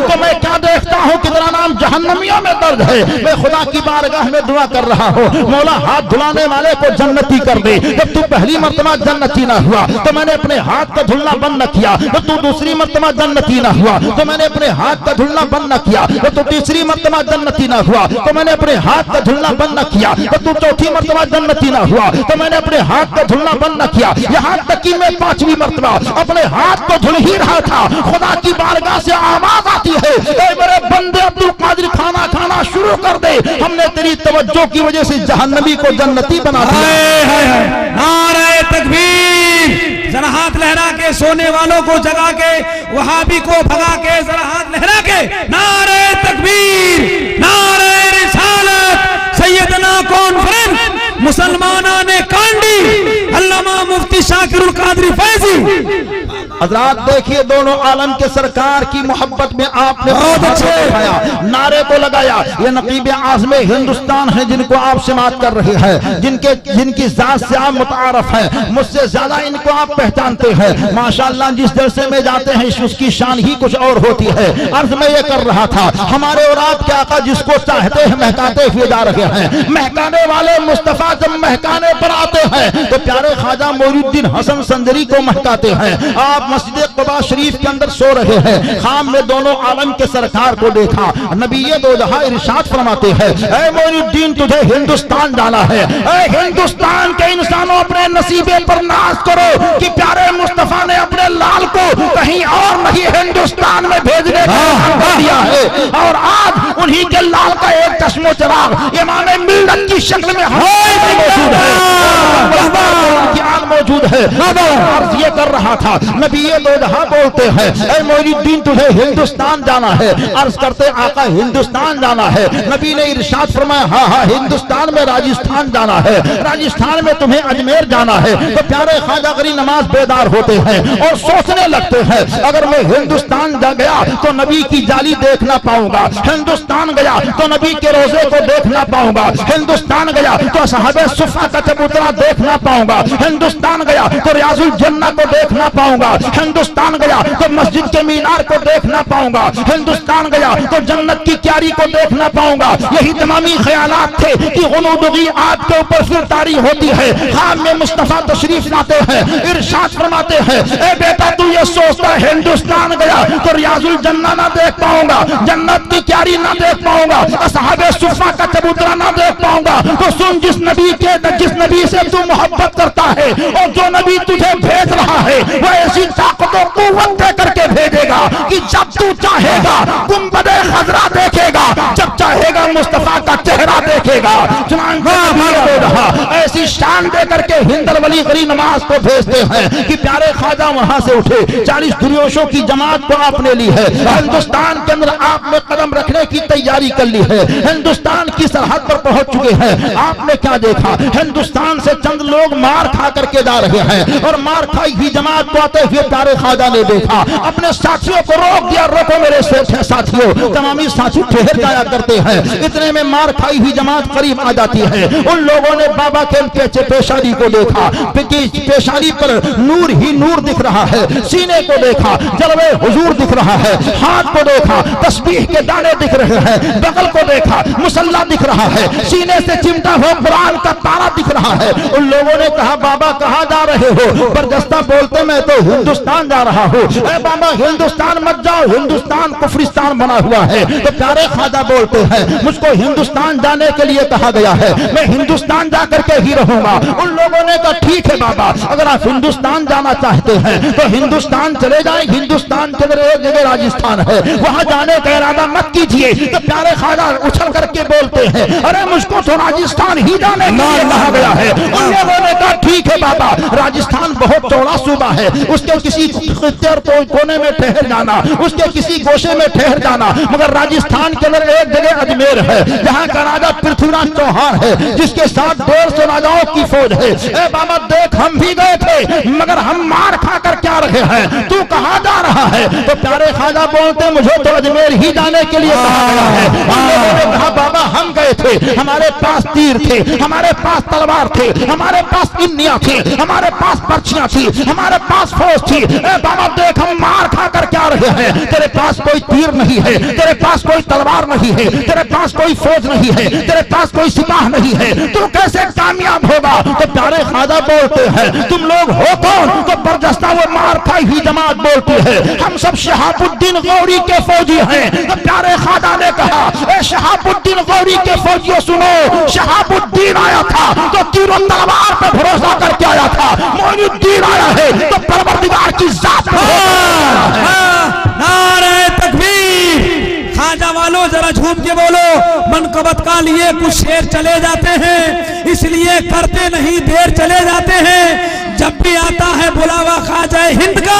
तो मैं क्या देखता हूँ कि तेरा नाम जहन्नमियों में दर्ज है। मैं खुदा की बारगाह में दुआ कर रहा हूँ, मौला हाथ धुलाने वाले को जन्नती कर दे। जब तू पहली मर्तबा जन्नती ना हुआ तो मैंने अपने हाथ का धुलना बंद न किया, तो तू दूसरी मर्तबा जन्नती ना हुआ तो मैंने अपने हाथ का धुलना बंद न किया, तो तू तीसरी मर्तबा जन्नती ना हुआ तो मैंने अपने हाथ का धुलना बंद न किया, तो तू चौथी मर्तबा जन्नती ना हुआ तो मैंने अपने हाथ का धुलना बंद न किया, यहाँ तक कि मैं 5वीं मर्तबा अपने हाथ को धुल ही रहा था। खुदा की बारगाह से आवाज आती है, ऐ मेरे बंदे अब्दुल कादिर खाना खाना शुरू कर दे, हमने तेरी तवज्जो की वजह से जहन्नमी को जन्नती बना दिया। नारे तकबीर, जरा हाथ लहरा के सोने वालों को जगा के, वहाबी को भगा के, जरा हाथ लहरा के नारे तकबीर, नारे रिसालत, सैयदना कॉन्फ्रेंस मुसलमाना ने कांडी, अल्लामा मुफ्ती शाकिरुल कादरी फैजी। हजरात देखिए, दोनों आलम के सरकार की मोहब्बत में आपने बहुत अच्छे नारे को लगाया। ये नकीब आज़म हिंदुस्तान है जिनको आप समात कर रहे हैं, जिनकी जात से आप मुतारफ हैं, मुझसे ज्यादा इनको आप पहचानते हैं। माशाअल्लाह, जिस जलसे में जाते हैं उसकी शान ही कुछ और होती है। अर्ज में ये कर रहा था, हमारे और आपके आका जिसको चाहते हैं महकाते हुए जा रहे हैं। महकाने वाले मुस्तफा जब महकाने पर आते हैं तो प्यारे ख्वाजा मोइनुद्दीन हसन संजरी को महकाते हैं। आप मस्जिद क़ुबा शरीफ के अंदर सो रहे हैं, खाम में दोनों आलम के सरकार को देखा। नबी दो जहां इरशाद फरमाते हैं, ऐ मोइनुद्दीन तुझे हिंदुस्तान जाना है। ऐ हिंदुस्तान के इंसानों, अपने नसीबे पर नाज करो कि प्यारे मुस्तफा ने अपने लाल को कहीं और नहीं हिंदुस्तान में भेजने का दिया है। और आज उन्हीं के लाल का एक चश्मो चिराग इमाम मिल्लत की शक्ल में मौजूद है, मौजूद है। अर्ज ये कर रहा था, नबी दो जहां बोलते हैं, ऐ मोइनुद्दीन तुझे हिंदुस्तान जाना है। अर्ज करते आका हिंदुस्तान जाना है। नबी ने इरशाद फरमाया, हाँ हाँ हिंदुस्तान में राजस्थान जाना है, राजस्थान में तुम्हें अजमेर जाना है। तो प्यारे ख्वाजा गरी नमाज बेदार होते हैं और सोचने लगते हैं, अगर मैं हिंदुस्तान जा गया तो नबी की जाली देख ना पाऊंगा, हिंदुस्तान गया तो नबी के रोजे को देख ना पाऊंगा, हिंदुस्तान गया तो साहबे सुफ़ा का चबूतरा देख ना पाऊंगा, हिंदुस्तान गया तो रियाजुल जन्नत को देख ना पाऊंगा, हिंदुस्तान गया तो मस्जिद के मीनार को देख ना पाऊंगा, हिंदुस्तान गया तो जन्नत की क्यारी को देख ना पाऊंगा। यही तमामी ख्यालात थे कि गुनूदगी आग के ऊपर फिर तारी होती है। खाम में मुस्तफा तशरीफ लाते हैं, इरशाद फरमाते हैं, ए बेटा तू ये सोचता हिंदुस्तान गया तो रियाजुल जन्नत ना देख पाऊंगा, जन्नत की क्यारी ना देख पाऊंगा, असहाबे सुफ़ा का चबूतरा ना देख पाऊंगा। तो सुन, जिस नबी से तू मोहब्बत करता है और जो नबी तुझे भेज रहा है वह ऐसी ताकत और कुव्वत दे करके भेजेगा कि जब तू चाहेगा गुंबदे खजरा देखेगा, जब चाहेगा मुस्तफा का चेहरा देखेगा। ऐसी शान दे करके हिंदल वली गरी नमाज को भेजते हैं कि प्यारे ख्वाजा वहां से उठे। 40 दुर्योशों की जमात को आपने ली है, हिंदुस्तान के अंदर आपने कदम रखने की तैयारी कर ली है, हिंदुस्तान की सरहद पर पहुंच चुके हैं। आपने क्या देखा, हिंदुस्तान से चंद लोग मार खा करके जा रहे हैं और मार खाई हुई जमात को आते हुए प्यारे ख्वाजा ने देखा, अपने साथियों को रोक दिया, रोको मेरे साथियों। तमामी साथी ठहर जाया करते हैं, इतने में मार खाई हुई जमात करीब आ जाती है। उन लोगों ने बाबा के पेशानी को देखा, पेशानी पर नूर ही नूर दिख रहा है, सीने को देखा जलवे हुजूर दिख रहा है, हाथ को देखा तस्बीह के दाने दिख रहे हैं, बगल को देखा मुसल्ला दिख रहा है, सीने से चिमटा हुआ कुरान का तारा दिख रहा है। उन लोगों ने कहा, बाबा कहाँ जा रहे हो? बरजस्ता बोलते, मैं तो हिंदुस्तान जा रहा हूँ। बाबा हिंदुस्तान मत जाओ, हिंदुस्तान कुफरिस्तान बना हुआ है। तो प्यारे ख्वाजा बोलते हैं, मुझको हिंदुस्तान जाने के लिए कहा गया है, मैं हिंदुस्तान जाकर के ही रहूंगा। उन लोगों ने कहा, ठीक है बाबा, अगर आप हिंदुस्तान जाना चाहते हैं तो हिंदुस्तान चले जाए, हिंदुस्तान के अंदर एक जगह राजस्थान है, वहां जाने का इरादा मत कीजिए। तो प्यारे ख्वाजा उछल करके बोलते हैं, अरे मुझको तो राजस्थान ही जाने के लिए कहा गया है। उन लोगों ने कहा, ठीक है बाबा, राजस्थान बहुत चौड़ा सूबा है, उसके किसी कोने में ठहर जाना, उसके किसी गोशे में ठहर जाना, मगर राजस्थान के अंदर एक जगह अजमेर है, यहाँ का राजा पृथ्वीराज चौहान है, जिसके साथ 150 राजाओं की फौज है। ए बाबा देख, हम भी गए थे, मगर हम मार खा कर क्या रहे हैं, तू कहाँ जा रहा है? तो प्यारे ख्वाजा बोलते, मुझे तो अजमेर ही जाने के लिए कहा गया है। हम लोगों ने कहा, बाबा हम गए थे, हमारे पास तीर थे, हमारे पास तलवार थे, हमारे पास इन्नियां थी, हमारे पास पर्चियां थी, हमारे पास फौज थी। ए बाबा देख, हम मार खा कर क्या रहे हैं? तेरे पास कोई तीर नहीं है, तेरे पास कोई तलवार नहीं है, तेरे पास कोई फौज नहीं है, तेरे पास कोई सिपाह नहीं है, तू कैसे कामयाब होगा? तो प्यारे ख्वाजा बोलते हैं, तुम लोग हो कौन? तो बरजस्ता वो मार खाई हुई जमात बोलती है, हम सब शहाबुद्दीन गौरी के फौजी हैं। तो प्यारे ख्वाजा ने कहा, ए शहाबुद्दीन गौरी के फौजियों सुनो, शहाबुद्दीन आया था तो तीर और तलवार पे भरोसा करके आया था, मोइनुद्दीन आया है तो परवरदिगार की जात पे नारे तकबीर। खाजा वालों जरा झूम के बोलो, मनकबत का लिए कुछ शेर चले जाते हैं, इसलिए करते नहीं देर चले जाते हैं। जब भी आता है बुलावा ख्वाजा हिंद का,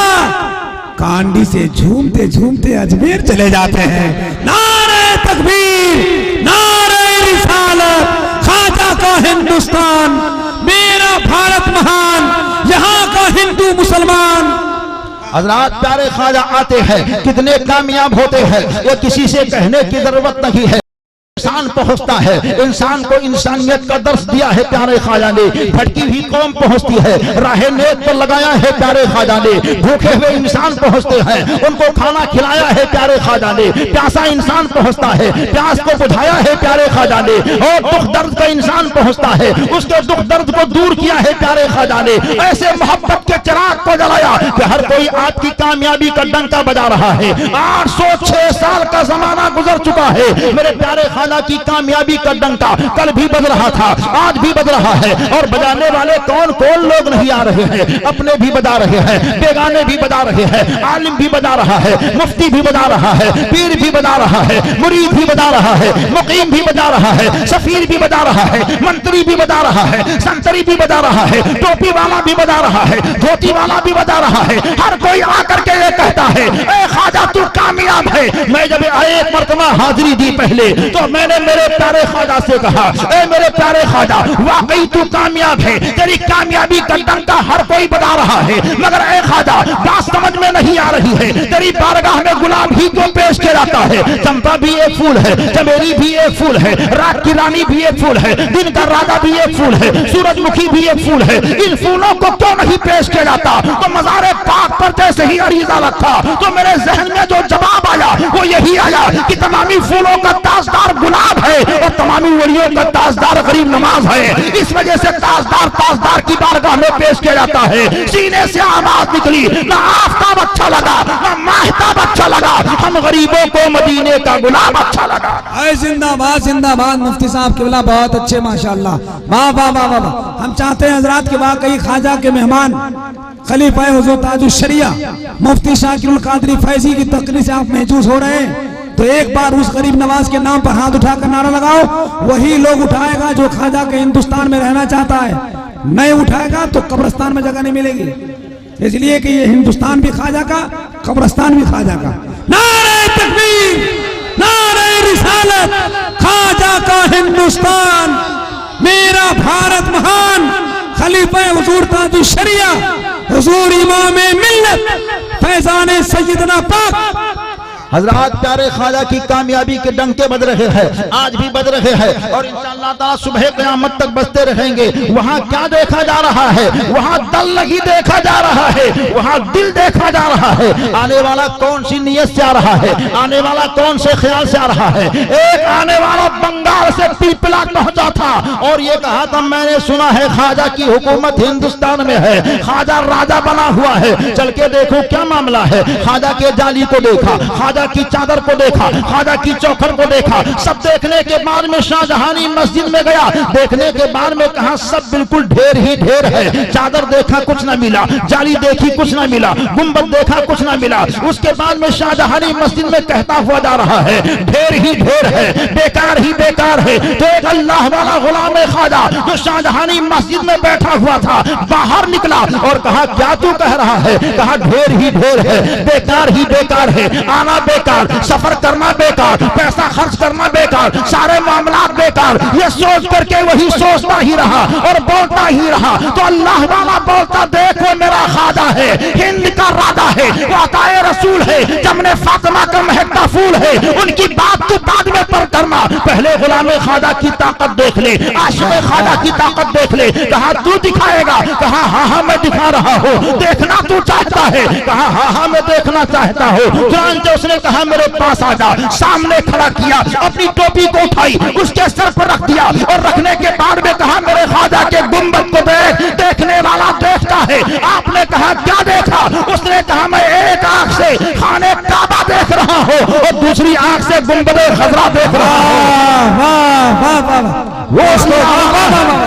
कांडी से झूमते झूमते अजमेर चले जाते हैं। नारे तकबीर, नारे रिसालत, ख्वाजा का हिंदुस्तान, मेरा भारत महान, यहाँ का हिंदू मुसलमान। हजरात प्यारे ख्वाजा आते हैं, कितने कामयाब होते हैं, ये किसी से कहने की जरूरत नहीं है। इंसान पहुंचता है, इंसान को इंसानियत का दर्श दिया है प्यारे ख्वाजा ने। भटकी हुई कौम पहुंचती है, राहे नेक पर लगाया है प्यारे ख्वाजा ने। भूखे हुए इंसान पहुंचते हैं, उनको खाना खिलाया है प्यारे ख्वाजा ने। प्यासा इंसान पहुंचता है, प्यास को बुझाया है प्यारे ख्वाजा ने। और दुख दर्द का इंसान पहुंचता है, उसके दुख दर्द को दूर किया है प्यारे ख्वाजा ने। ऐसे मोहब्बत के चिराग को जलाया कि हर कोई आपकी कामयाबी का डंका बजा रहा है। 806 साल का जमाना गुजर चुका है, मेरे प्यारे की कामयाबी का डंका कल भी बज रहा था, आज भी बज रहा है। और बजाने वाले कौन कौन लोग नहीं आ रहे हैं, अपने भी बजा रहे हैं, बेगाने भी बजा रहे हैं, आलिम भी बजा रहा है, मुफ्ती भी बजा रहा है, पीर भी बजा रहा है, मुरीद भी बजा रहा है, मुकीम भी बजा रहा है, सफीर भी बजा रहा है, मंत्री भी बजा रहा है, संतरी भी बजा रहा है, टोपी वाला भी बजा रहा है, धोती वाला भी बजा रहा है। हर कोई आकर के ये कहता है, ए ख्वाजा तू कामयाब है। मैं जब एक मर्तबा हाजिरी दी पहले, तो मैंने मेरे प्यारे ख्वाजा से कहा, ए मेरे प्यारे ख्वाजा वाकई तू कामयाब है, तेरी कामयाबी का डंका हर कोई बजा रहा है, मगर ए ख्वाजा बात समझ में नहीं आ रही है, तेरी बारगाह में गुलाब ही क्यों पेश किया जाता है? चंपा भी एक फूल है, चमेली भी एक फूल है, रात की रानी भी एक फूल है, दिन का राजा भी एक फूल है, सूरजमुखी भी एक फूल है। इन फूलों को क्यों नहीं पेश किया जाता? तो मज़ारे पाक पर जैसे ही अरीज़ा रखा तो मेरे जहन में जो जवाब आया वो यही आया कि तमामी फूलों का ताजदार गुलाब है और तमामी वलियों का ताजदार गरीब नमाज है। इस वजह से ताजदार की बारगाह में पेश किया जाता है। सीने से आवाज निकली, ना आफताब अच्छा लगा, ना महताब अच्छा लगा, हम गरीबों को मदीने का गुलाब अच्छा लगा। जिंदाबाद जिंदाबाद मुफ्ती साहब किबला, बहुत अच्छे माशाअल्लाह, वाह वाह वाह वाह। हम चाहते हैं हजरात के वाकई ख्वाजा के मेहमान खलीफा हुजूर ताजुश शरिया मुफ्ती शाकिरुल कादरी फैजी की तकरीर से आप महजूज हो रहे हैं, तो एक बार उस गरीब नवाज के नाम पर हाथ उठाकर नारा लगाओ। वही लोग उठाएगा जो ख्वाजा के हिंदुस्तान में रहना चाहता है, नहीं उठाएगा तो कब्रिस्तान में जगह नहीं मिलेगी। इसलिए कि ये हिंदुस्तान भी ख्वाजा का, कब्रिस्तान भी ख्वाजा का। नारे तकबीर, नारे रिसालत, ख्वाजा का हिंदुस्तान, मेरा भारत महान, खलीफा हुजूर ताजुश शरिया हुजूर इमाम मिल्लत फैजान सैयदना पाक। हजरात प्यारे ख्वाजा की कामयाबी के डंके बज रहे हैं, आज भी बज रहे हैं और इंशाअल्लाह ताला सुबह क़यामत तक बजते रहेंगे। वहाँ क्या देखा जा रहा है? वहाँ दल नहीं देखा जा रहा है, वहाँ दिल देखा जा रहा है। आने वाला कौन सी नीयत से आ रहा है, आने वाला कौन से ख्याल से आ रहा है। एक आने वाला बंगाल से पीपला पहुंचा था और ये कहा था, मैंने सुना है ख्वाजा की हुकूमत हिंदुस्तान में है, ख्वाजा राजा बना हुआ है, चल के देखो क्या मामला है। ख्वाजा के जाली को देखा, ख्वाजा की चादर को देखा, ख्वाजा की चौखट को देखा। सब देखने के बाद में शाहजहानी मस्जिद में गया, देखने के बाद में कहा सब बिल्कुल ढेर ही ढेर है। चादर देखा कुछ ना मिला, जाली देखी कुछ ना मिला, गुंबद देखा कुछ ना मिला। उसके बाद में शाहजहानी मस्जिद में कहता हुआ जा रहा है, ढेर ही ढेर है, बेकार ही बेकार है। तो एक अल्लाह वाला गुलाम ख्वाजा जो शाहजहानी मस्जिद में बैठा हुआ था बाहर निकला और कहा क्या तू कह रहा है? कहा ढेर ही ढेर है, बेकार ही बेकार है, आना बेकार, सफर करना बेकार, पैसा खर्च करना बेकार, सारे मामला बेकार। ये सोच करके वही सोचता ही रहा और बोलता ही रहा। तो अल्लाह वाला बोलता, देखो मेरा खादा है, हिंद का राधा है, वाताए रसूल है, जमने फातिमा का महकता फूल है। उनकी बात तो बाद में पर करना, पहले गुलाम खादा की ताकत देख ले, आशिक खादा की ताकत देख ले। कहा तू दिखाएगा? कहा हाँ हाँ मैं दिखा रहा हूँ। देखना तू चाहता है? कहा हाँ हाँ मैं देखना चाहता हूँ। तुरंत उसने कहा मेरे पास आ जा। सामने खड़ा किया, अपनी टोपी को उठाई, उसके सर पर रख दिया और रखने के बाद में कहा मेरे खाजा के गुंबद को देख। देखने वाला देखता है। आपने कहा क्या देखा? उसने कहा मैं एक आंख से खाने काबा देख रहा हूँ और दूसरी आंख से गुंबद खजरा देख रहा हूँ। वाह वाह वाह, वो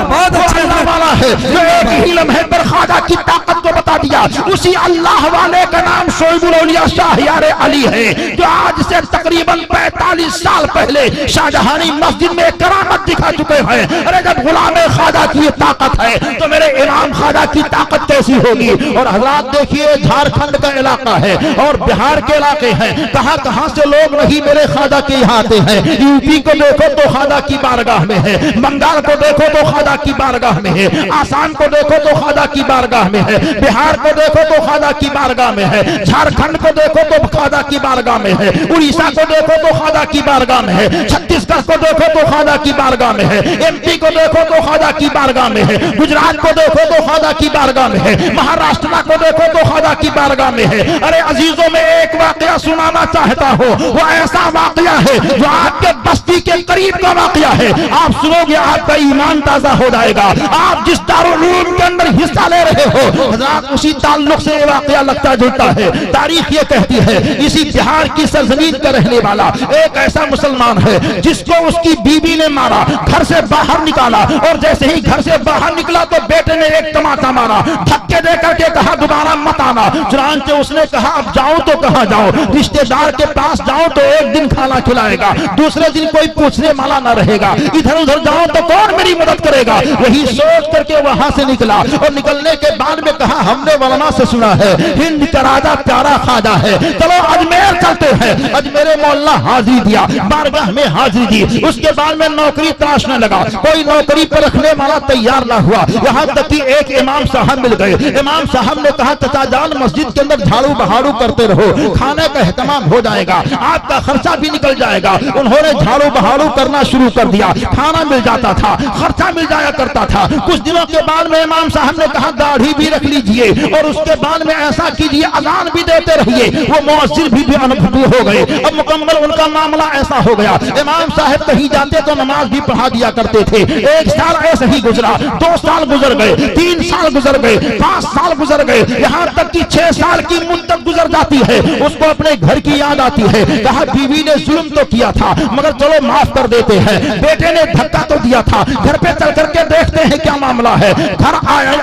बहुत अच्छा वाला है जो एक ही लम्हे पर खाजा की ताकत को बता दिया। उसी अल्लाह वाले का नाम शोएबुल औलिया शाहयार अली है, जो आज से तकरीबन 45 साल पहले शाहजहानी मस्जिद में करामत दिखा चुके हैं। अरे जब गुलाम खाजा की ताकत है तो मेरे इमाम खाजा की ताकत कैसी होगी? और हजरात देखिए, झारखंड का इलाका है और बिहार के इलाके हैं, कहां कहां से लोग नहीं मेरे खाजा के यहाँ आते हैं। यूपी को देखो तो खाजा की बारगाह में है, बंगाल को देखो तो खाजा की बारगाह में है, आसाम को देखो तो खाजा की बारगाह में है, बिहार को देखो तो खाजा की बारगाह में है, झारखंड को देखो तो खाजा की बारगाह में है, उड़ीसा को देखो तो खाजा की बारगाह में है, छत्तीसगढ़ को देखो तो खाजा की बारगाह में है, एमपी को देखो तो खाजा की बारगाह में है, गुजरात को देखो तो खाजा की बारगाह में है, महाराष्ट्र को देखो तो खाजा की बारगाह में है। अरे अजीजों में एक वाकया सुनाना चाहता हूँ, वो ऐसा वाकया है जो आपके बस्ती के करीब का वाकया है। आप सुनोगे आपका ईमान ताजा हो जाएगा। आप जिस दारुल उलूम के अंदर हिस्सा ले रहे हो, हज़रात उसी ताल्लुक से ये वाकया लगता जुलता है। तारीख ये कहती है, इसी बिहार की सरजमीन का रहने वाला एक ऐसा मुसलमान है जिसको उसकी बीवी ने मारा, घर से बाहर निकाला और जैसे ही घर से बाहर निकला तो बेटे ने एक तमाचा मारा, धक्के दे करके कहा दोबारा मत आना। चुनांचे उसने कहा अब जाऊं तो कहां जाऊं? रिश्तेदार के पास जाऊं तो एक दिन खाना खिलाएगा, दूसरे दिन कोई पूछने वाला न रहेगा, इधर उधर जाऊं तो कौन मेरी मदद करेगा? वही सोच करके वहां से निकला और निकलने के बाद में कहा हमने वलमा से सुना है हिंद का राजा प्यारा खाजा है, चलो अजमेर चलते हैं। अजमेर मोहल्ला हाजिरी दिया, बारगाह में हाजिरी दी। उसके बाद में नौकरी तलाशने लगा, कोई नौकरी पर रखने वाला तैयार ना हुआ। यहाँ तक कि एक इमाम साहब मिल गए। इमाम साहब ने कहा चाचा जान मस्जिद के अंदर झाड़ू बहारू करते रहो, खाने का एहतमाम हो जाएगा, आपका खर्चा भी निकल जाएगा। उन्होंने झाड़ू बहारू करना शुरू कर दिया, खाना मिल जाता था, खर्चा मिल जाया करता था। कुछ दिनों के बाद में इमाम साहब ने कहा दाढ़ी भी रख लीजिए और उसके बाद में ऐसा कीजिए अजान भी देते रहिए। वो मुअज्जिन भी अनुभवी हो गए। अब मुकम्मल उनका मामला ऐसा हो गया, इमाम साहब कहीं जाते तो नमाज भी पढ़ा दिया करते थे। एक साल ऐसे ही गुजरा, 2 साल गुजर गए, 3 साल गुजर गए, 5 साल गुजर गए, यहाँ तक कि 6 साल की मुद्दत गुजर जाती है। उसको अपने घर की याद आती है। कहा बीवी ने जुल्म तो किया था मगर चलो माफ कर देते हैं। बेटे ने धक्का तो दिया था, घर पे चल करके देखते हैं क्या मामला है। घर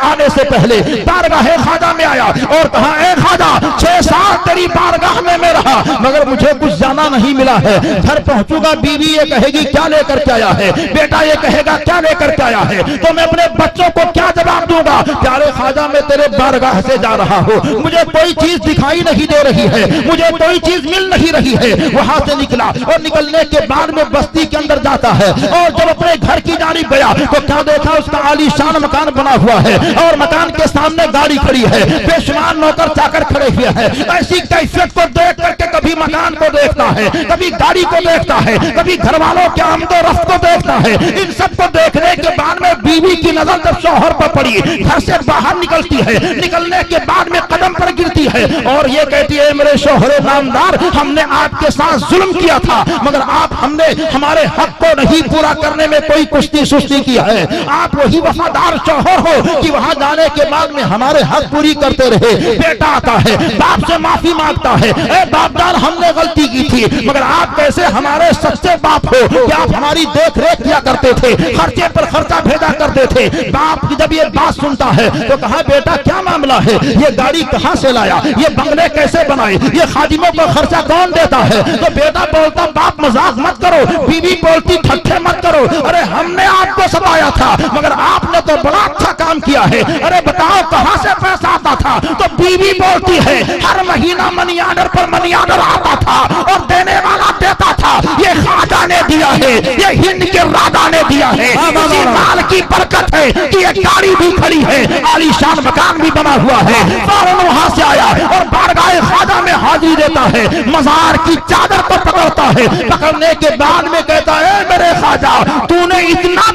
आने से पहले बारगाह खाजा में आया और कहा ए खाजा 6 साल तेरी बारगाह में मैं रहा मगर मुझे कुछ जाना नहीं मिला है। घर पहुंचूंगा बीवी ये कहेगी क्या लेकर के आया है, बेटा ये कहेगा क्या लेकर के आया है, तो मैं अपने बच्चों को क्या जवाब दूंगा? प्यारे खाजा मैं तेरे बारगाह से जा रहा हूँ, मुझे कोई चीज दिखाई नहीं दे रही है, मुझे कोई चीज मिल नहीं रही है। वहां से निकला और निकलने के बाद में बस्ती के अंदर जाता है और जब अपने घर की जानिब गया तो क्या देखा? उसका आलीशान मकान बना हुआ है और मकान के सामने गाड़ी खड़ी है, बेशुमार नौकर चाकर खड़े हुए हैं। ऐसी कैफियत को देख करके कभी मकान को देखता है, कभी गाड़ी को देखता है, कभी घर वालों के आमदो रफ्त को देखता है। इन सब को देखने के बाद में बीवी की नजर जब शौहर पर पड़ी, घर से बाहर निकलती है, निकलने के बाद में कदम पर गिरती है और ये कहती है मेरे शौहरे नामदार हमने आपके साथ जुल्म किया था मगर आप हमने हमारे हक को नहीं पूरा करने में कोई कुश्ती सुस्ती की है। आप वही वफादार शौहर हो कि वहां जाने के बाद में हमारे हक पूरी करते रहे। बेटा आता है बाप से माफी मांगता है, ए बापदार हमने गलती की थी मगर आप कैसे हमारे सच्चे बाप हो कि आप हमारी देख रेख किया करते थे, खर्चे पर खर्चा भेजा करते थे। बाप जब ये बात सुनता है तो कहा बेटा क्या मामला है, ये गाड़ी कहां से लाया, ये बंगले कैसे बनाए, ये खादिमों को खर्चा कौन देता है? तो बेटा बोलता बाप मजाक मत करो, बीवी बोलती ठट्ठे मत करो, अरे हमने आपको सताया था मगर आपने तो बड़ा अच्छा काम किया है। अरे बताओ कहां से पैसा आता था? तो बीवी बोलती है हर महीना मनी ऑर्डर पर मनी ऑर्डर आता था और देने वाला देता था। ये ख्वाजा ने दिया है, ये हिंद के राजा ने दिया है। इसी माल की बरकत है कि ये गाड़ी भी खड़ी है, आलीशान मकान भी बना हुआ है। फौरन वहां से आया और बारगाह ख्वाजा में हाजिरी देता है, मजार की चादर को पकड़ता है। पकड़ने के बाद में कहता है मेरे ख्वाजा तूने इतना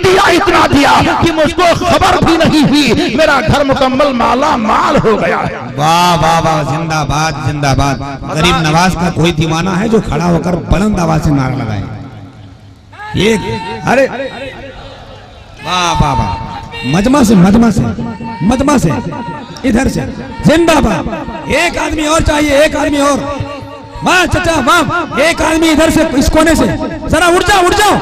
दिया कि मुझको खबर भी नहीं हुई, मेरा घर मुकम्मल माला माल हो गया है। वाह वाह वाह, जिंदाबाद जिंदाबाद। गरीब नवाज का कोई दीवाना है जो खड़ा होकर बुलंद आवाज से नारा लगाए। ये अरे वाह वाह वाह, मजमा से इधर से जिंदाबाद। एक आदमी और चाहिए, एक आदमी और। वाह चाचा वाह, एक आदमी इधर से इस कोने से, जरा उठ जाओ।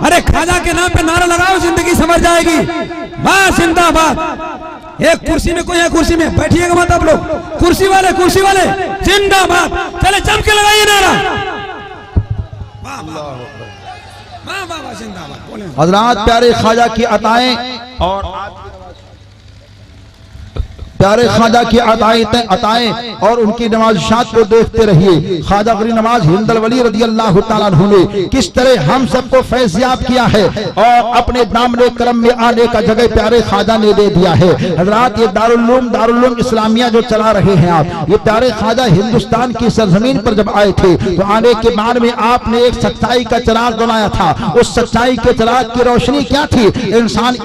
अरे ख्वाजा के नाम पे नारा लगाओ, जिंदगी समझ जाएगी। वाह जिंदाबाद। एक कुर्सी में कोई है, कुर्सी में बैठिएगा मत आप लोग। कुर्सी वाले जिंदाबाद। चले जम के लगाइए नारा। वाह वाह वाह जिंदाबाद। हजरात प्यारे ख्वाजा की अताएं और प्यारे ख्वाजा की अताएं और उनकी नवाज़िशात को देखते रहिए। ख्वाजा गरीब नवाज हिंदल वली रज़ी अल्लाह तआला अन्हु ने किस तरह हम सबको फैज़याब किया है और अपने दामने करम में आने का जगह प्यारे ख्वाजा ने दे दिया है। हजरात ये दारुल इस्लामिया जो चला रहे हैं आप, ये प्यारे ख्वाजा हिंदुस्तान की सरजमीन पर जब आए थे तो आने के बाद में आपने एक सच्चाई का चिराग बनाया था। उस सच्चाई के चिराग की रोशनी क्या थी?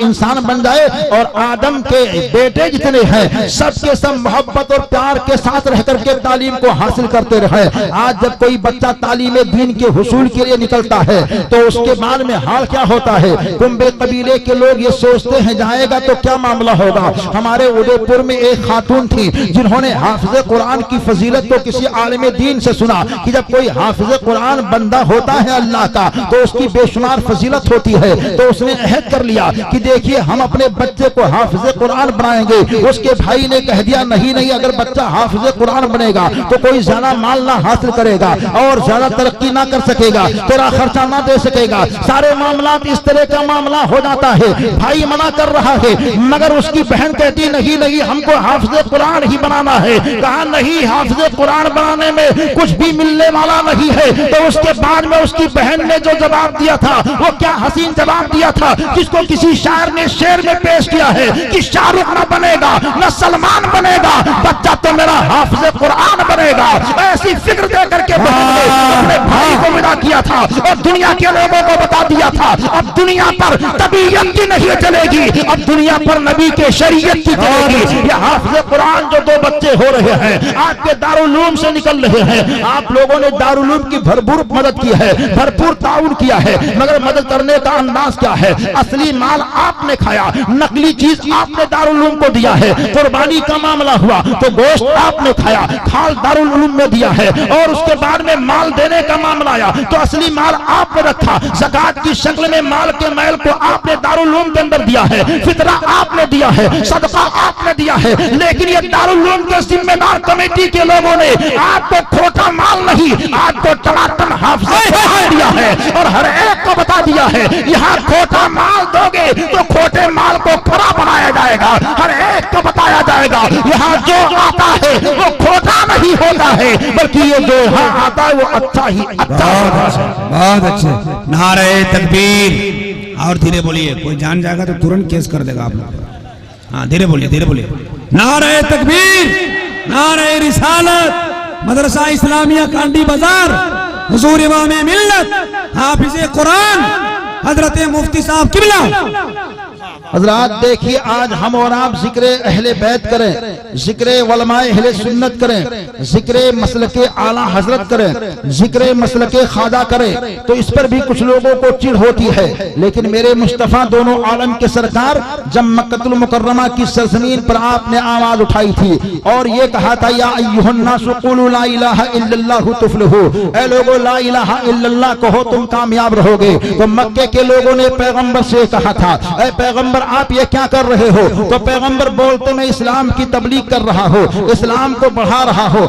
इंसान बन जाए और आदम के बेटे जितने हैं सबके सब मोहब्बत और प्यार के साथ रह करके तालीम को हासिल करते रहे। आज जब कोई बच्चा तालीम दीन के हुसूल के लिए निकलता है तो उसके बाद में हाल क्या होता है? कुंबे कबीले के लोग ये सोचते हैं जाएगा तो क्या मामला होगा। हमारे उदयपुर में एक खातून थी जिन्होंने हाफिज कुरान की फजीलत को किसी आलिम दीन से सुना कि जब कोई हाफिज कुरान बंदा होता है अल्लाह का तो उसकी बेशुमार फजीलत होती है। तो उसने अहद कर लिया कि देखिए हम अपने बच्चे को हाफिज कुरान बनाएंगे। उसके भाई ने कह दिया नहीं, अगर बच्चा हाफिज कुरान बनेगा तो कोई ज्यादा माल ना हासिल करेगा और ज्यादा तरक्की ना कर सकेगा, तेरा खर्चा ना दे सकेगा। सारे मामला इस तरह का मामला हो जाता है। भाई मना कर रहा है मगर उसकी बहन कहती नहीं हमको हाफिज कुरान ही बनाना है। कहा नहीं, हाफिज कुरान बनाने में कुछ भी मिलने वाला नहीं है। तो उसके बाद में उसकी बहन ने जो जवाब दिया था वो क्या हसीन जवाब दिया था, जिसको किसी शायर ने शेर में पेश किया है कि शाहरुख ना बनेगा न सलमान बनेगा, बच्चा तो मेरा हाफिज कुरान बनेगा। ऐसी फिक्र दे करके बहन ने अपने भाई को विदा किया था और दुनिया के लोगों को बता दिया था अब दुनिया पर तबीयत की नहीं चलेगी, अब दुनिया पर नबी के शरीयत की चलेगी। ये हाफिज कुरान जो दो बच्चे हो रहे हैं आपके दारुल उलूम से निकल रहे हैं, आप लोगों ने दारुल उलूम की भरपूर मदद की है, भरपूर ताउन किया है, मगर मदद करने का अंदाज क्या है? असली माल आपने खाया, नकली चीज आपने दारुल उलूम को दिया है। कुर्बानी का मामला हुआ तो गोश्त आपने खाया, खाल दारुल उलूम में दिया है। और उसके बाद में माल देने का मामला आया तो असली माल आपने रखा, ज़कात की शक्ल में माल के मैल को आपने दारुल उलूम के अंदर दिया है, फितरा आपने दिया है, सदका आपने दिया है। लेकिन ये दारुल उलूम के जिम्मेदार कमेटी के लोगों ने आपको खोटा माल नहीं, आपको टनाटन हाफिज दिया है और हर एक को बता दिया है यहाँ खोटा माल दोगे तो खोटे माल को खरा बनाया जाएगा। हर एक को बताया जाएगा यहाँ जो आता है वो खोटा नहीं होता है, बल्कि ये जो यहाँ आता है वो अच्छा ही अच्छा। बहुत अच्छे। नारे तकबीर। और धीरे बोलिए, कोई जान जाएगा तो तुरंत केस कर देगा आप लोग। हाँ धीरे बोलिए। नारे तकबीर, नारे रिसालत। मदरसा इस्लामिया कांडी बाजार, हुजूर इमाम मिल्लत हाफिज कुरान हजरत मुफ्ती साहब किबला। हजरात देखिए आज हम और आप जिक्र अहले बैत करें, जिक्र उलमाए अहले सुन्नत करें, जिक्र मसलके आला हजरत करें, जिक्र मसलके ख्वाजा करें तो इस पर भी कुछ लोगों को चिढ़ होती है। लेकिन मेरे मुस्तफा दोनों आलम के सरकार जब मक्कतुल मुकर्रमा की सरजमीन पर आपने आवाज उठाई थी और ये कहा था या अय्युहन्नासु क़ुलू ला इलाहा इल्लल्लाहु तुफ्लिहू, ऐ लोगों ला इलाहा इल्लल्लाह कहो तुम कामयाब रहोगे। तो मक्के के लोगों ने पैगंबर से कहा था ऐ पैगंबर आप ये क्या कर रहे हो? तो पैगंबर बोलते मैं इस्लाम की तबलीग कर रहा हूँ, इस्लाम को बढ़ा रहा हूँ।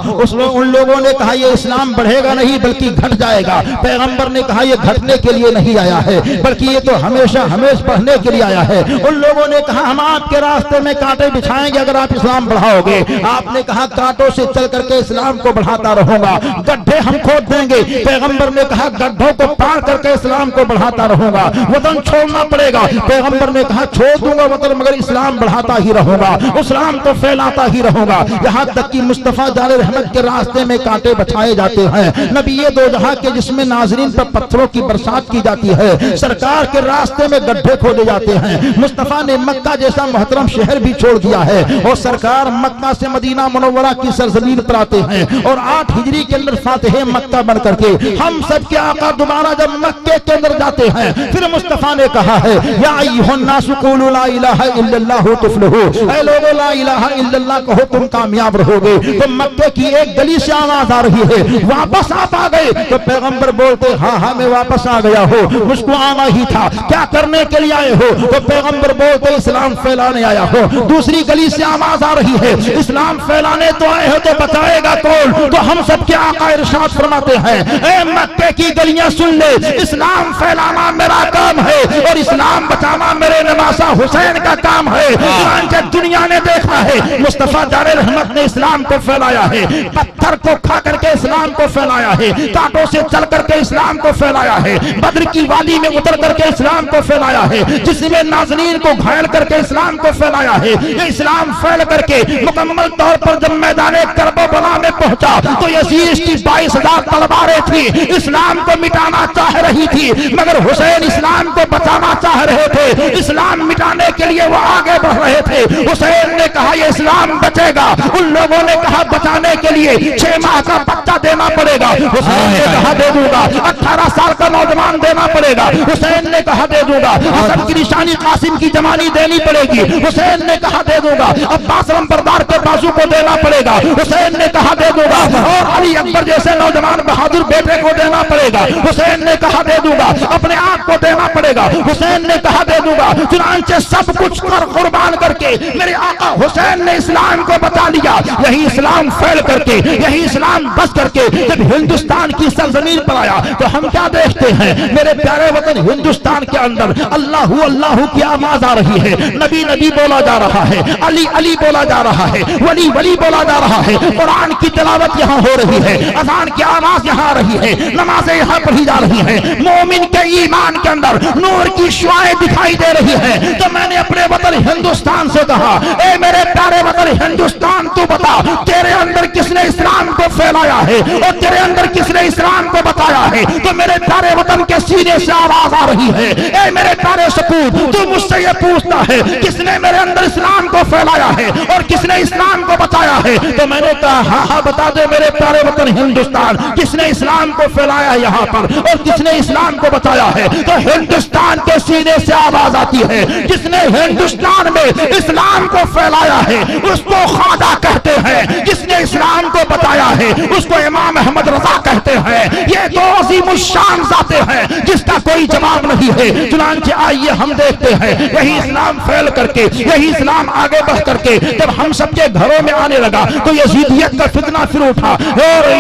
उन लोगों ने कहा ये इस्लाम बढ़ेगा नहीं बल्कि घट जाएगा। पैगंबर ने कहा ये घटने के लिए नहीं आया है बल्कि ये तो हमेशा बढ़ने के लिए आया है। उन लोगों ने कहा हम आपके रास्ते में कांटे बिछाएंगे अगर आप इस्लाम बढ़ाओगे। आपने कहा कांटों से चल करके इस्लाम को बढ़ाता रहूंगा, गड्ढे हम खोद देंगे। पैगंबर ने कहा गड्ढों को पार करके इस्लाम को बढ़ाता रहूंगा, वतन छोड़ना पड़ेगा। पैगंबर ने कहा छोड़ दूंगा वतन मगर इस्लाम बढ़ाता ही रहूंगा, इस्लाम को फैलाता ही रहूंगा। यहाँ तक कि मुस्तफा जाले रहमत के रास्ते में कांटे बिछाए जाते हैं। नबी ये दो जहां के जिसमें नाजरीन पर पत्थरों की बरसात की जाती है, सरकार के रास्ते में गड्ढे खोदे जाते हैं। मुस्तफा ने मक्का जैसा मोहतरम शहर भी छोड़ दिया है और सरकार मक्का से मदीना मुनव्वरा की सरजमीन पर आते हैं और 8 हिजरी के अंदर फातिह मक्का बन करके हम सब के आका दोबारा जब मक्के के अंदर जाते हैं फिर मुस्तफा ने कहा है या अय्युहन नासु क़ूलू ला इलाहा इल्लल्लाह तुफ्लिहू, ऐ लोगों ला इलाहा इल्लल्लाह कहो तुम कामयाब रहोगे। तो मक्के की एक गली से आवाज आ रही है वापस आप आ गए? तो पैगंबर बोलते हाँ मैं वापस आ गया हूँ, मुझको आना ही था। क्या करने के लिए आए हो? तो पैगंबर बोलते इस्लाम फैलाने आया हो। दूसरी गली से आवाज आ रही है इस्लाम फैलाने तो आए हो तो बचाएगा कौन? तो हम सबके आका इरशाद फरमाते हैं ए मक्के की गलियां सुन ले, इस्लाम फैलाना मेरा काम है और इस्लाम बचाना मेरे नवासा हुसैन का काम है। दुनिया ने देखा है मुस्तफा जाले रहमत ने इस्लाम को फैलाया है, पत्थर को खा करके इस्लाम को फैलाया है, कांटों से चल करके इस्लाम को फैलाया है, बद्र की वादी में उतर करके इस्लाम को फैलाया है, जिसमें नाज़रीन को घायल करके इस्लाम को फैलाया है। ये इस्लाम फैल करके मुकम्मल तौर पर जब मैदाने करबला में पहुंचा तो यजीद की 22,000 तलवारें थी, इस्लाम को मिटाना चाह रही थी मगर हुसैन इस्लाम को बचाना चाह रहे थे। इस्लाम मिटाने के लिए वो आगे बढ़ रहे थे। हुसैन ने कहा ये इस्लाम बचेगा, उन लोगों ने कहा बचाने के लिए 6 माह का बच्चा देना पड़ेगा। हुसैन ने कहा दे दूंगा। 18 साल का नौजवान देना पड़ेगा। हुसैन ने कहा दे दूंगा। हसन की निशानी कासिम की जमानी देनी पड़ेगी। हुसैन ने कहा दे दूंगा। अब्बास लंबरदार के बाजू को देना पड़ेगा। हुसैन ने कहा दे दूंगा। और अली अकबर जैसे नौजवान बहादुर बेटे को देना पड़ेगा। हुसैन ने कहा दे दूंगा। अपने आप को देना पड़ेगा। हुसैन ने कहा दे दूंगा। चुनांचे सब कुछ कर कुर्बान करके मेरे आका हुसैन ने इस्लाम को बचा लिया। यही इस्लाम फैल करके, यही इस्लाम बस करके जब हिंदुस्तान की सरजमीन पर आया तो हम क्या देखते हैं मेरे प्यारे वतन हिंदुस्तान के अंदर अल्लाहू अल्लाहू की आवाज आ रही है, नबी नबी बोला जा रहा है, अली अली बोला जा रहा है, वली वली बोला जा रहा है, कुरान की तिलावत यहाँ हो रही है, अज़ान की आवाज यहाँ आ रही है, नमाजें यहाँ पढ़ी जा रही हैं, मोमिन के ईमान के अंदर नूर की शुआएं दिखाई दे रही है। तो मैंने अपने वतन हिंदुस्तान से कहा ए मेरे प्यारे वतन हिंदुस्तान तू बता तेरे अंदर किसने इस्लाम को फैलाया है और तेरे अंदर किसने इस्लाम को बताया है? तो मेरे प्यारे वतन के सीने से आवाज आ रही है ए मेरे प्यारे सपूत तू मुझसे ये पूछता है किसने मेरे अंदर इस्लाम को फैलाया है और किसने इस्लाम को बताया है? तो मैंने कहा हाँ हाँ बता दे मेरे प्यारे वतन हिंदुस्तान किसने इस्लाम को फैलाया है यहाँ पर और किसने इस्लाम को बताया है? तो हिंदुस्तान के सीने से आवाज आती है जिसने हिंदुस्तान में इस्लाम को फैलाया है उसको ख्वाजा कहते हैं, जिसने इस्लाम को बताया है उसको इमाम अहमद रजा कहते हैं। ये दो अज़ीमुल शान ज़ाते हैं जिसका कोई जवाब नहीं है। चुनांचे आइए हम देखते हैं यही इस्लाम फैल करके, यही इस्लाम आगे बढ़ करके जब हम सबके घरों में आने लगा तो यजीदियत का फितना फिर उठा और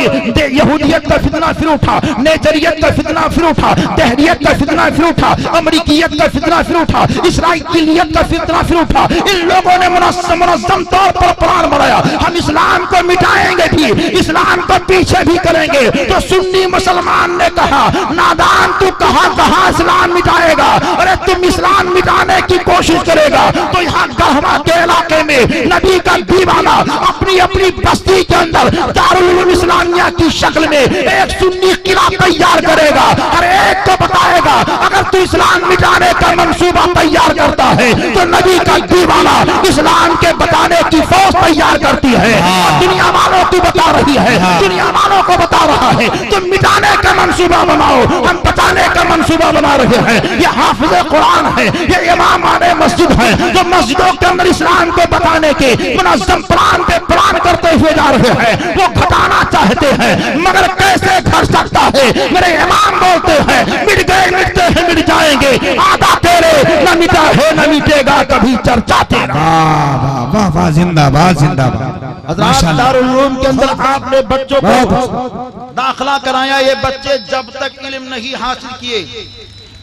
यहूदियत का फितना फिर उठा, नेचरियत का फितना फिर उठा, तहरियत का फितना फिर उठा, अमरीकियत का फितना फिर उठा, इसराइलियत का फितना फिर उठा। इन लोगों ने मुनज़्ज़म तौर पर प्लान बनाया हम इस्लाम को मिटाएंगे भी, इस्लाम को पीछे भी करेंगे। तो सुन्नी मुसलमान ने कहा नादान तू कहां इस्लाम मिटाएगा? अरे तुम इस्लाम मिटाने की कोशिश करेगा तो यहाँ गढ़वा के इलाके में नबी का दीवाना अपनी अपनी बस्ती के अंदर दारुल उलूम इस्लामिया की शक्ल में एक सुन्नी किला तैयार करेगा। हर एक को बताएगा अगर तू इस्लाम मिटाने का मंसूबा तैयार करता है तो नबी का का दीवाना इस्लाम के बताने की फौज तैयार करती है और दुनिया वालों को बता रही है, दुनिया वालों को बता रहा है तुम मिटाने का मंसूबा बनाओ, हम बताने का मंसूबा बना रहे हैं। ये हाफिज़ कुरान है, ये इमाम आने मस्जिद है जो मस्जिदों के अंदर इस्लाम को बताने के मुनज़्ज़म प्लान पे प्लान करते हुए जा रहे हैं। वो घटाना चाहते हैं मगर कैसे घट सकता है। मेरे इमाम बोलते हैं मिट गए मिटते हैं मिट जाएंगे, आधा तेरे न मिटा है न मिटेगा कभी चर्चा तेरा। वाह वाह वाह, जिंदाबाद जिंदाबाद। हज़रात दारुल उलूम के अंदर आपने बच्चों को दाखिला कराया, ये बच्चे जब तक इल्म नहीं हासिल किए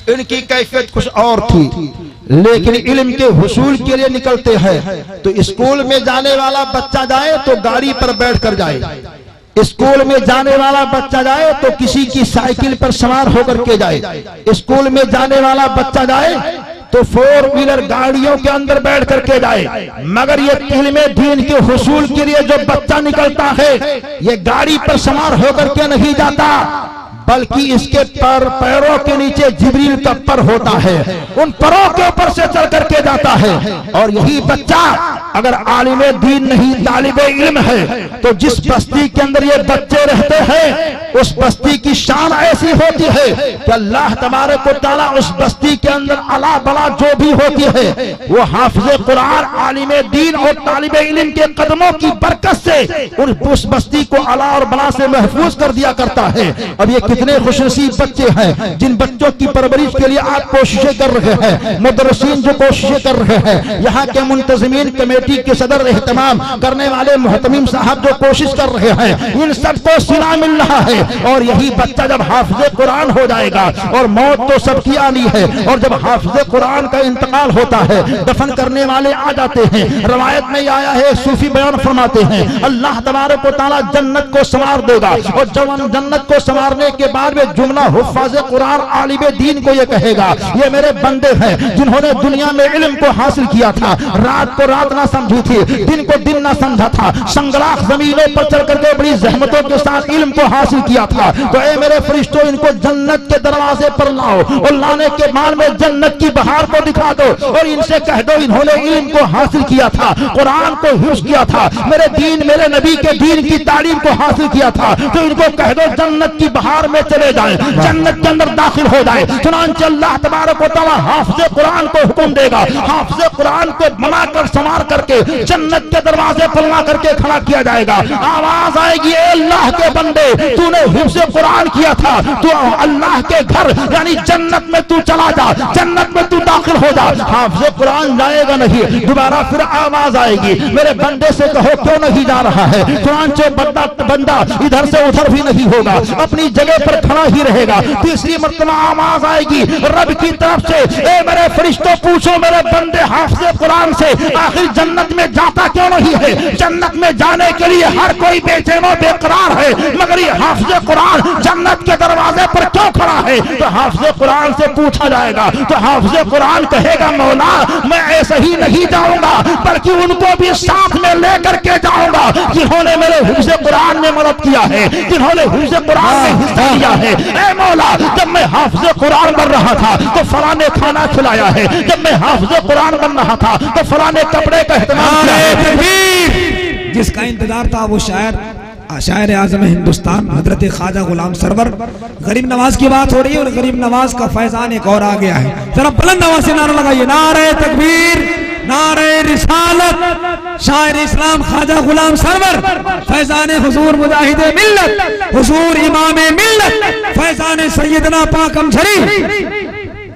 इनकी कैफियत कुछ और थी, लेकिन इल्म के हुसूल के लिए निकलते हैं तो स्कूल में जाने वाला बच्चा जाए तो गाड़ी पर बैठ कर जाए, स्कूल में जाने वाला बच्चा जाए तो किसी की साइकिल पर सवार होकर के जाए, स्कूल में जाने वाला बच्चा जाए तो 4 व्हीलर गाड़ियों के अंदर बैठ करके जाए। मगर ये इल्मे दीन के हुसूल के लिए जो बच्चा निकलता है ये गाड़ी पर सवार होकर के नहीं जाता, बल्कि इसके पैरों के नीचे जिब्रील का पर होता है, उन परों के ऊपर से चल करके जाता है। और यही बच्चा अगर आलिमे दीन नहीं तालिबे इल्म है तो जिस बस्ती के अंदर ये बच्चे रहते हैं उस बस्ती की शान ऐसी होती है कि अल्लाह तबारक व तआला उस बस्ती के अंदर अला बला जो भी होती है वो हाफिज़े कुरान आलिमे दीन और तालिबे इल्म के कदमों की बरकत से उस बस्ती को अला और बला से महफूज कर दिया करता है। अब ये कितने खुशनसीब बच्चे हैं जिन बच्चों की परवरिश के लिए आप कोशिशें कर रहे हैं, मुदर्रिसीन जो कोशिशें कर रहे हैं, यहाँ के मुंतज़िमीन कमेटी के सदर एहतमाम करने वाले मुहतमिम साहब जो कोशिश कर रहे हैं, इन सबको सिला मिल रहा है। और यही बच्चा जब हाफिज़े कुरान हो जाएगा और मौत तो सबकी आनी है, और जब हाफिज़े कुरान का इंतकाल होता है दफन करने वाले आ जाते हैं। रवायत में आया है, सूफी बयान फरमाते हैं अल्लाह तबारक व तआला जन्नत को संवार देगा और जब जन्नत को संवारने के बाद में जुमला हुफ़ाज़े कुरान आलिमे दीन को ये कहेगा ये मेरे बंदे हैं जिन्होंने दुनिया में इल्म को हासिल किया था, रात को रात ना समझी थी, दिन को दिन ना समझा था, संगलाख जमीनों पर चल करके बड़ी जहमतों के साथ इल्म को हासिल किया था। तो ए मेरे फरिश्तों इनको जन्नत के दरवाजे पर लाओ और लाने के बाद में जन्नत की बहार को दिखा दो और इनसे कह दो इन्होंने इल्म को हासिल किया था, कुरान को हिफ्ज़ किया था, मेरे दीन मेरे नबी के दीन की तालीम को हासिल किया था, तो इनको कह दो जन्नत की बहार में चले जाएं, जन्नत के अंदर दाखिल हो जाए। चुनांचे अल्लाह तबारक व तआला हाफिज़े कुरान को हुक्म देगा, हाफिज़े कुरान को बनाकर संवार करके जन्नत के दरवाजे पर ला करके खड़ा किया जाएगा। आवाज आएगी ए अल्लाह के बंदे तूने हिफ्ज़े कुरान किया था, तू अल्लाह के घर यानी जन्नत में तू चला जा, जन्नत में तू दाखिल हो जा। हाफिज़े कुरान जाएगा नहीं, दोबारा फिर आवाज आएगी मेरे बंदे से कहो क्यों नहीं जा रहा है। चुनांचे बंदा इधर से उधर भी नहीं होगा, अपनी जगह पर खड़ा ही रहेगा। तीसरी मर्तबा आवाज आएगी रब की तरफ से ए मेरे फरिश्तों पूछो मेरे बंदे हाफिज़े कुरान से आखिर जन्नत में जाता क्यों नहीं है। जन्नत में जाने के लिए हर कोई बेचैन और बेकरार है, मगर ये हाफिज़े कुरान जन्नत के दरवाजे पर क्यों खड़ा है। तो हाफिज़े कुरान से पूछा जाएगा तो हाफिज़े कुरान कहेगा मौला मैं ऐसे ही नहीं जाऊंगा बल्कि उनको भी साथ में लेकर के जाऊंगा जिन्होंने मेरे हिफ्ज़े कुरान में मदद किया है, जिन्होंने हिफ्ज़े कुरान में हिस्सा लिया है। ए मौला जब मैं हाफिज़े कुरान बन रहा था तो फलां ने खाना खिलाया है, जब मैं हाफिज़े कुरान बन रहा था तो फलां ने कपड़े का एहतमाम किया है। जिसका इंतजार था वो शायर आज़म हिंदुस्तान हजरत ख्वाजा गुलाम सरवर गरीब नवाज की बात हो रही है और गरीब नवाज का फैजान एक और आ गया है। जरा बुलंद आवाज से नारा लगाइए नारे तकबीर नारे रिसालत। शायर इस्लाम ख्वाजा गुलाम सरवर फैजान हुजूर मुजाहिदे मिल्लत हुजूर इमामे मिल्लत फैजान सैयदना पाकम शरीफ।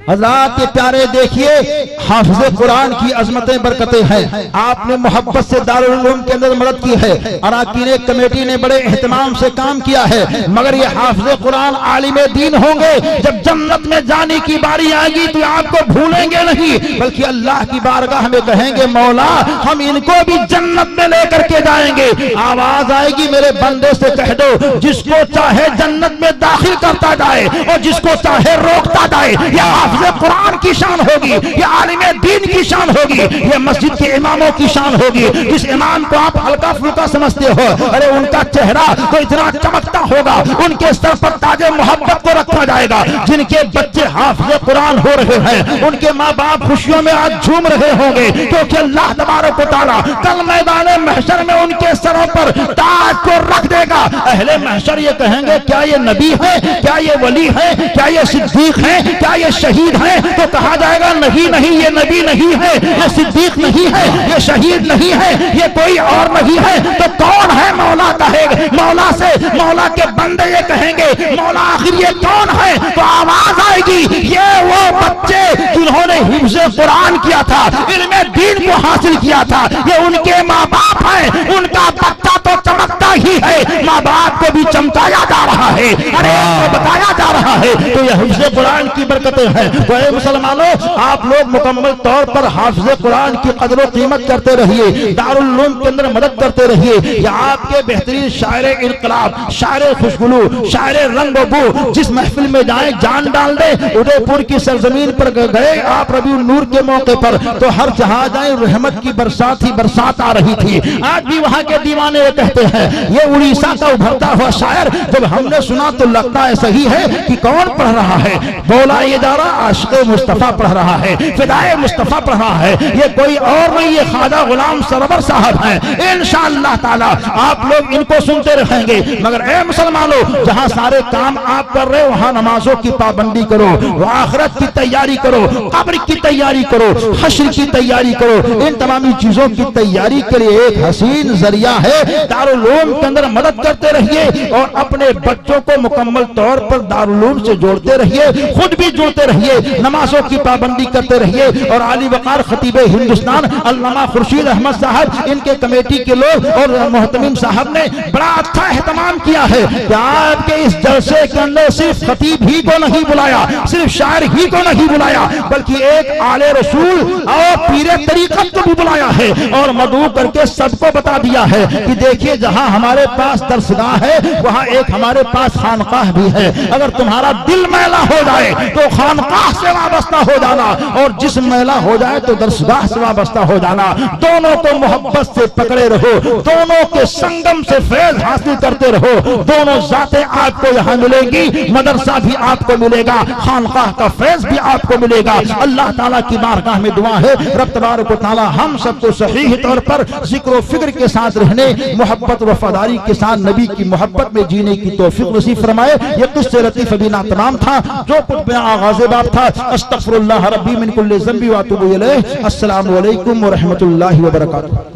हज़रात ये प्यारे देखिए हाफिज़े कुरान की अजमतें बरकतें हैं। आपने मोहब्बत से दारुल उलूम के अंदर मदद की है, अराकीन कमेटी ने बड़े एहतमाम से काम किया है, मगर ये हाफिज़े कुरान आलिमे दीन होंगे जब जन्नत में जाने की बारी आएगी तो आपको भूलेंगे नहीं बल्कि अल्लाह की बारगाह में कहेंगे मौला हम इनको भी जन्नत में लेकर के जाएंगे। आवाज आएगी मेरे बंदे से कह दो जिसको चाहे जन्नत में दाखिल करता जाए और जिसको चाहे रोकता जाए। ये हाफिज़े कुरान की शान होगी, ये आलिम दीन की शान होगी, ये मस्जिद के इमामों की शान होगी। जिस इमाम को आप हल्का फुल्का समझते हो, अरे उनका चेहरा तो इतना चमकता होगा, उनके सर पर ताजे मोहब्बत को रखा जाएगा। जिनके बच्चे हाफिज़ कुरान हो रहे हैं, उनके माँ बाप खुशियों में आज झूम रहे होंगे, क्योंकि अल्लाह तबारक व तआला कल मैदान महशर में उनके सरों पर ताज को रख देगा। अहले महशर ये कहेंगे, क्या ये नबी है, क्या ये वली है, क्या ये सिद्दीक है, क्या ये शहीद है? तो कहा जाएगा नहीं नहीं, ये नबी नहीं है, ये सिद्दीक नहीं है, ये शहीद नहीं है, ये कोई और नहीं है। तो कौन है? मौला कहेगा, मौला से मौला के बंदे ये कहेंगे, मौला आखिर ये कौन है? तो आवाज आएगी, ये वो बच्चे जिन्होंने हिफ्ज़ कुरान किया था, इल्मे दीन को हासिल किया था, ये उनके माँ बाप हैं। उनका बच्चा तो चमकता ही है, माँ बाप को भी चमकाया जा रहा है, अरे तो बताया जा रहा है। तो यह हिफ्ज़ कुरान की बरकतें हैं। तो मुसलमानों, आप लोग मुकम्मल तौर पर हाफिज़ कुरान की कदर व कीमत करते रहिए, दारुल उलूम के अंदर मदद करते रहिए। ये आपके बेहतरीन शायर इनकलाब, शायर खुशबुलू, शायर रंग बू, जिस महफिल में जाए जान डाल दे। उदयपुर की सरजमीन पर गए आप रबीउल नूर के मौके पर, तो हर जहां जाए रहमत की बरसात ही बरसात आ रही थी। आज भी वहां के दीवाने कहते हैं, ये उड़ीसा का उभरता हुआ शायर। जब हमने सुना तो लगता है सही है कि कौन पढ़ रहा है? बोला ये जा रहा आशिक़े मुस्तफा पढ़ रहा है, फिदाए मुस्तफा पढ़ रहा है, ये कोई और नहीं, ये ख्वाजा गुलाम सरवर साहब हैं। इंशाअल्लाह ताला आप लोग इनको सुनते रहेंगे। मगर ए मुसलमानों, जहां सारे काम आप कर रहे हो, वहां नमाजों की पाबंदी करो, आखिरत की तैयारी करो, कब्र की तैयारी करो, हश्र की तैयारी करो। इन तमामी चीजों की तैयारी के लिए एक हसीन जरिया है, दारुल उलूम के अंदर मदद करते रहिए और अपने बच्चों को मुकम्मल तौर पर दारुल उलूम से जोड़ते रहिए, खुद भी जुड़ते रहिए, नमाजों की पाबंदी करते रहिए। और आली वकार खतीब हिंदुस्तान अल्लामा खुर्शीद अहमद साहब, इनके कमेटी के लोग और मोहतमिम साहब ने बड़ा अच्छा एहतमाम किया है कि आपके इस जलसे के अंदर सिर्फ खतीब ही को नहीं बुलाया, सिर्फ शायर ही को नहीं बुलाया, बल्कि एक आले रसूल और पीरे तरीकत को भी बुलाया है और मदऊ करके सबको बता दिया है कि देखिए, जहां हमारे पास दरसगाह है, वहां एक हमारे पास खानकाह भी है। अगर तुम्हारा दिल मैला हो जाए तो खानकाह से वाबस्ता हो जाना, और जिस्म मैला हो जाए तो दरसगाह से वाबस्ता हो जाना। दोनों को मोहब्बत से पकड़े रहो, दोनों के संगम से फैज हासिल करते रहो। दोनों जातें आपको यहाँ मिलेंगी, मदरसा भी आपको मिलेगा, खानकाह का फैज भी आपको मिलेगा। अल्लाह ताला की बारगाह में दुआ है, रब तबारक व तआला हम सबको सही तौर पर जिक्र फिक्र के साथ रहने, मोहब्बत वफादारी के साथ नबी की मोहब्बत में जीने की तौफीक नसीब फरमाए। ये किस्से लतीफ अबीना तमाम था जो कुछ में आगाज़ बाब था। अस्तगफिरुल्लाह रब्बी मिन कुल्लि ज़ंबि व अतूबु इलैह। अस्सलामु अलैकुम व रहमतुल्लाहि व बरकातुहू।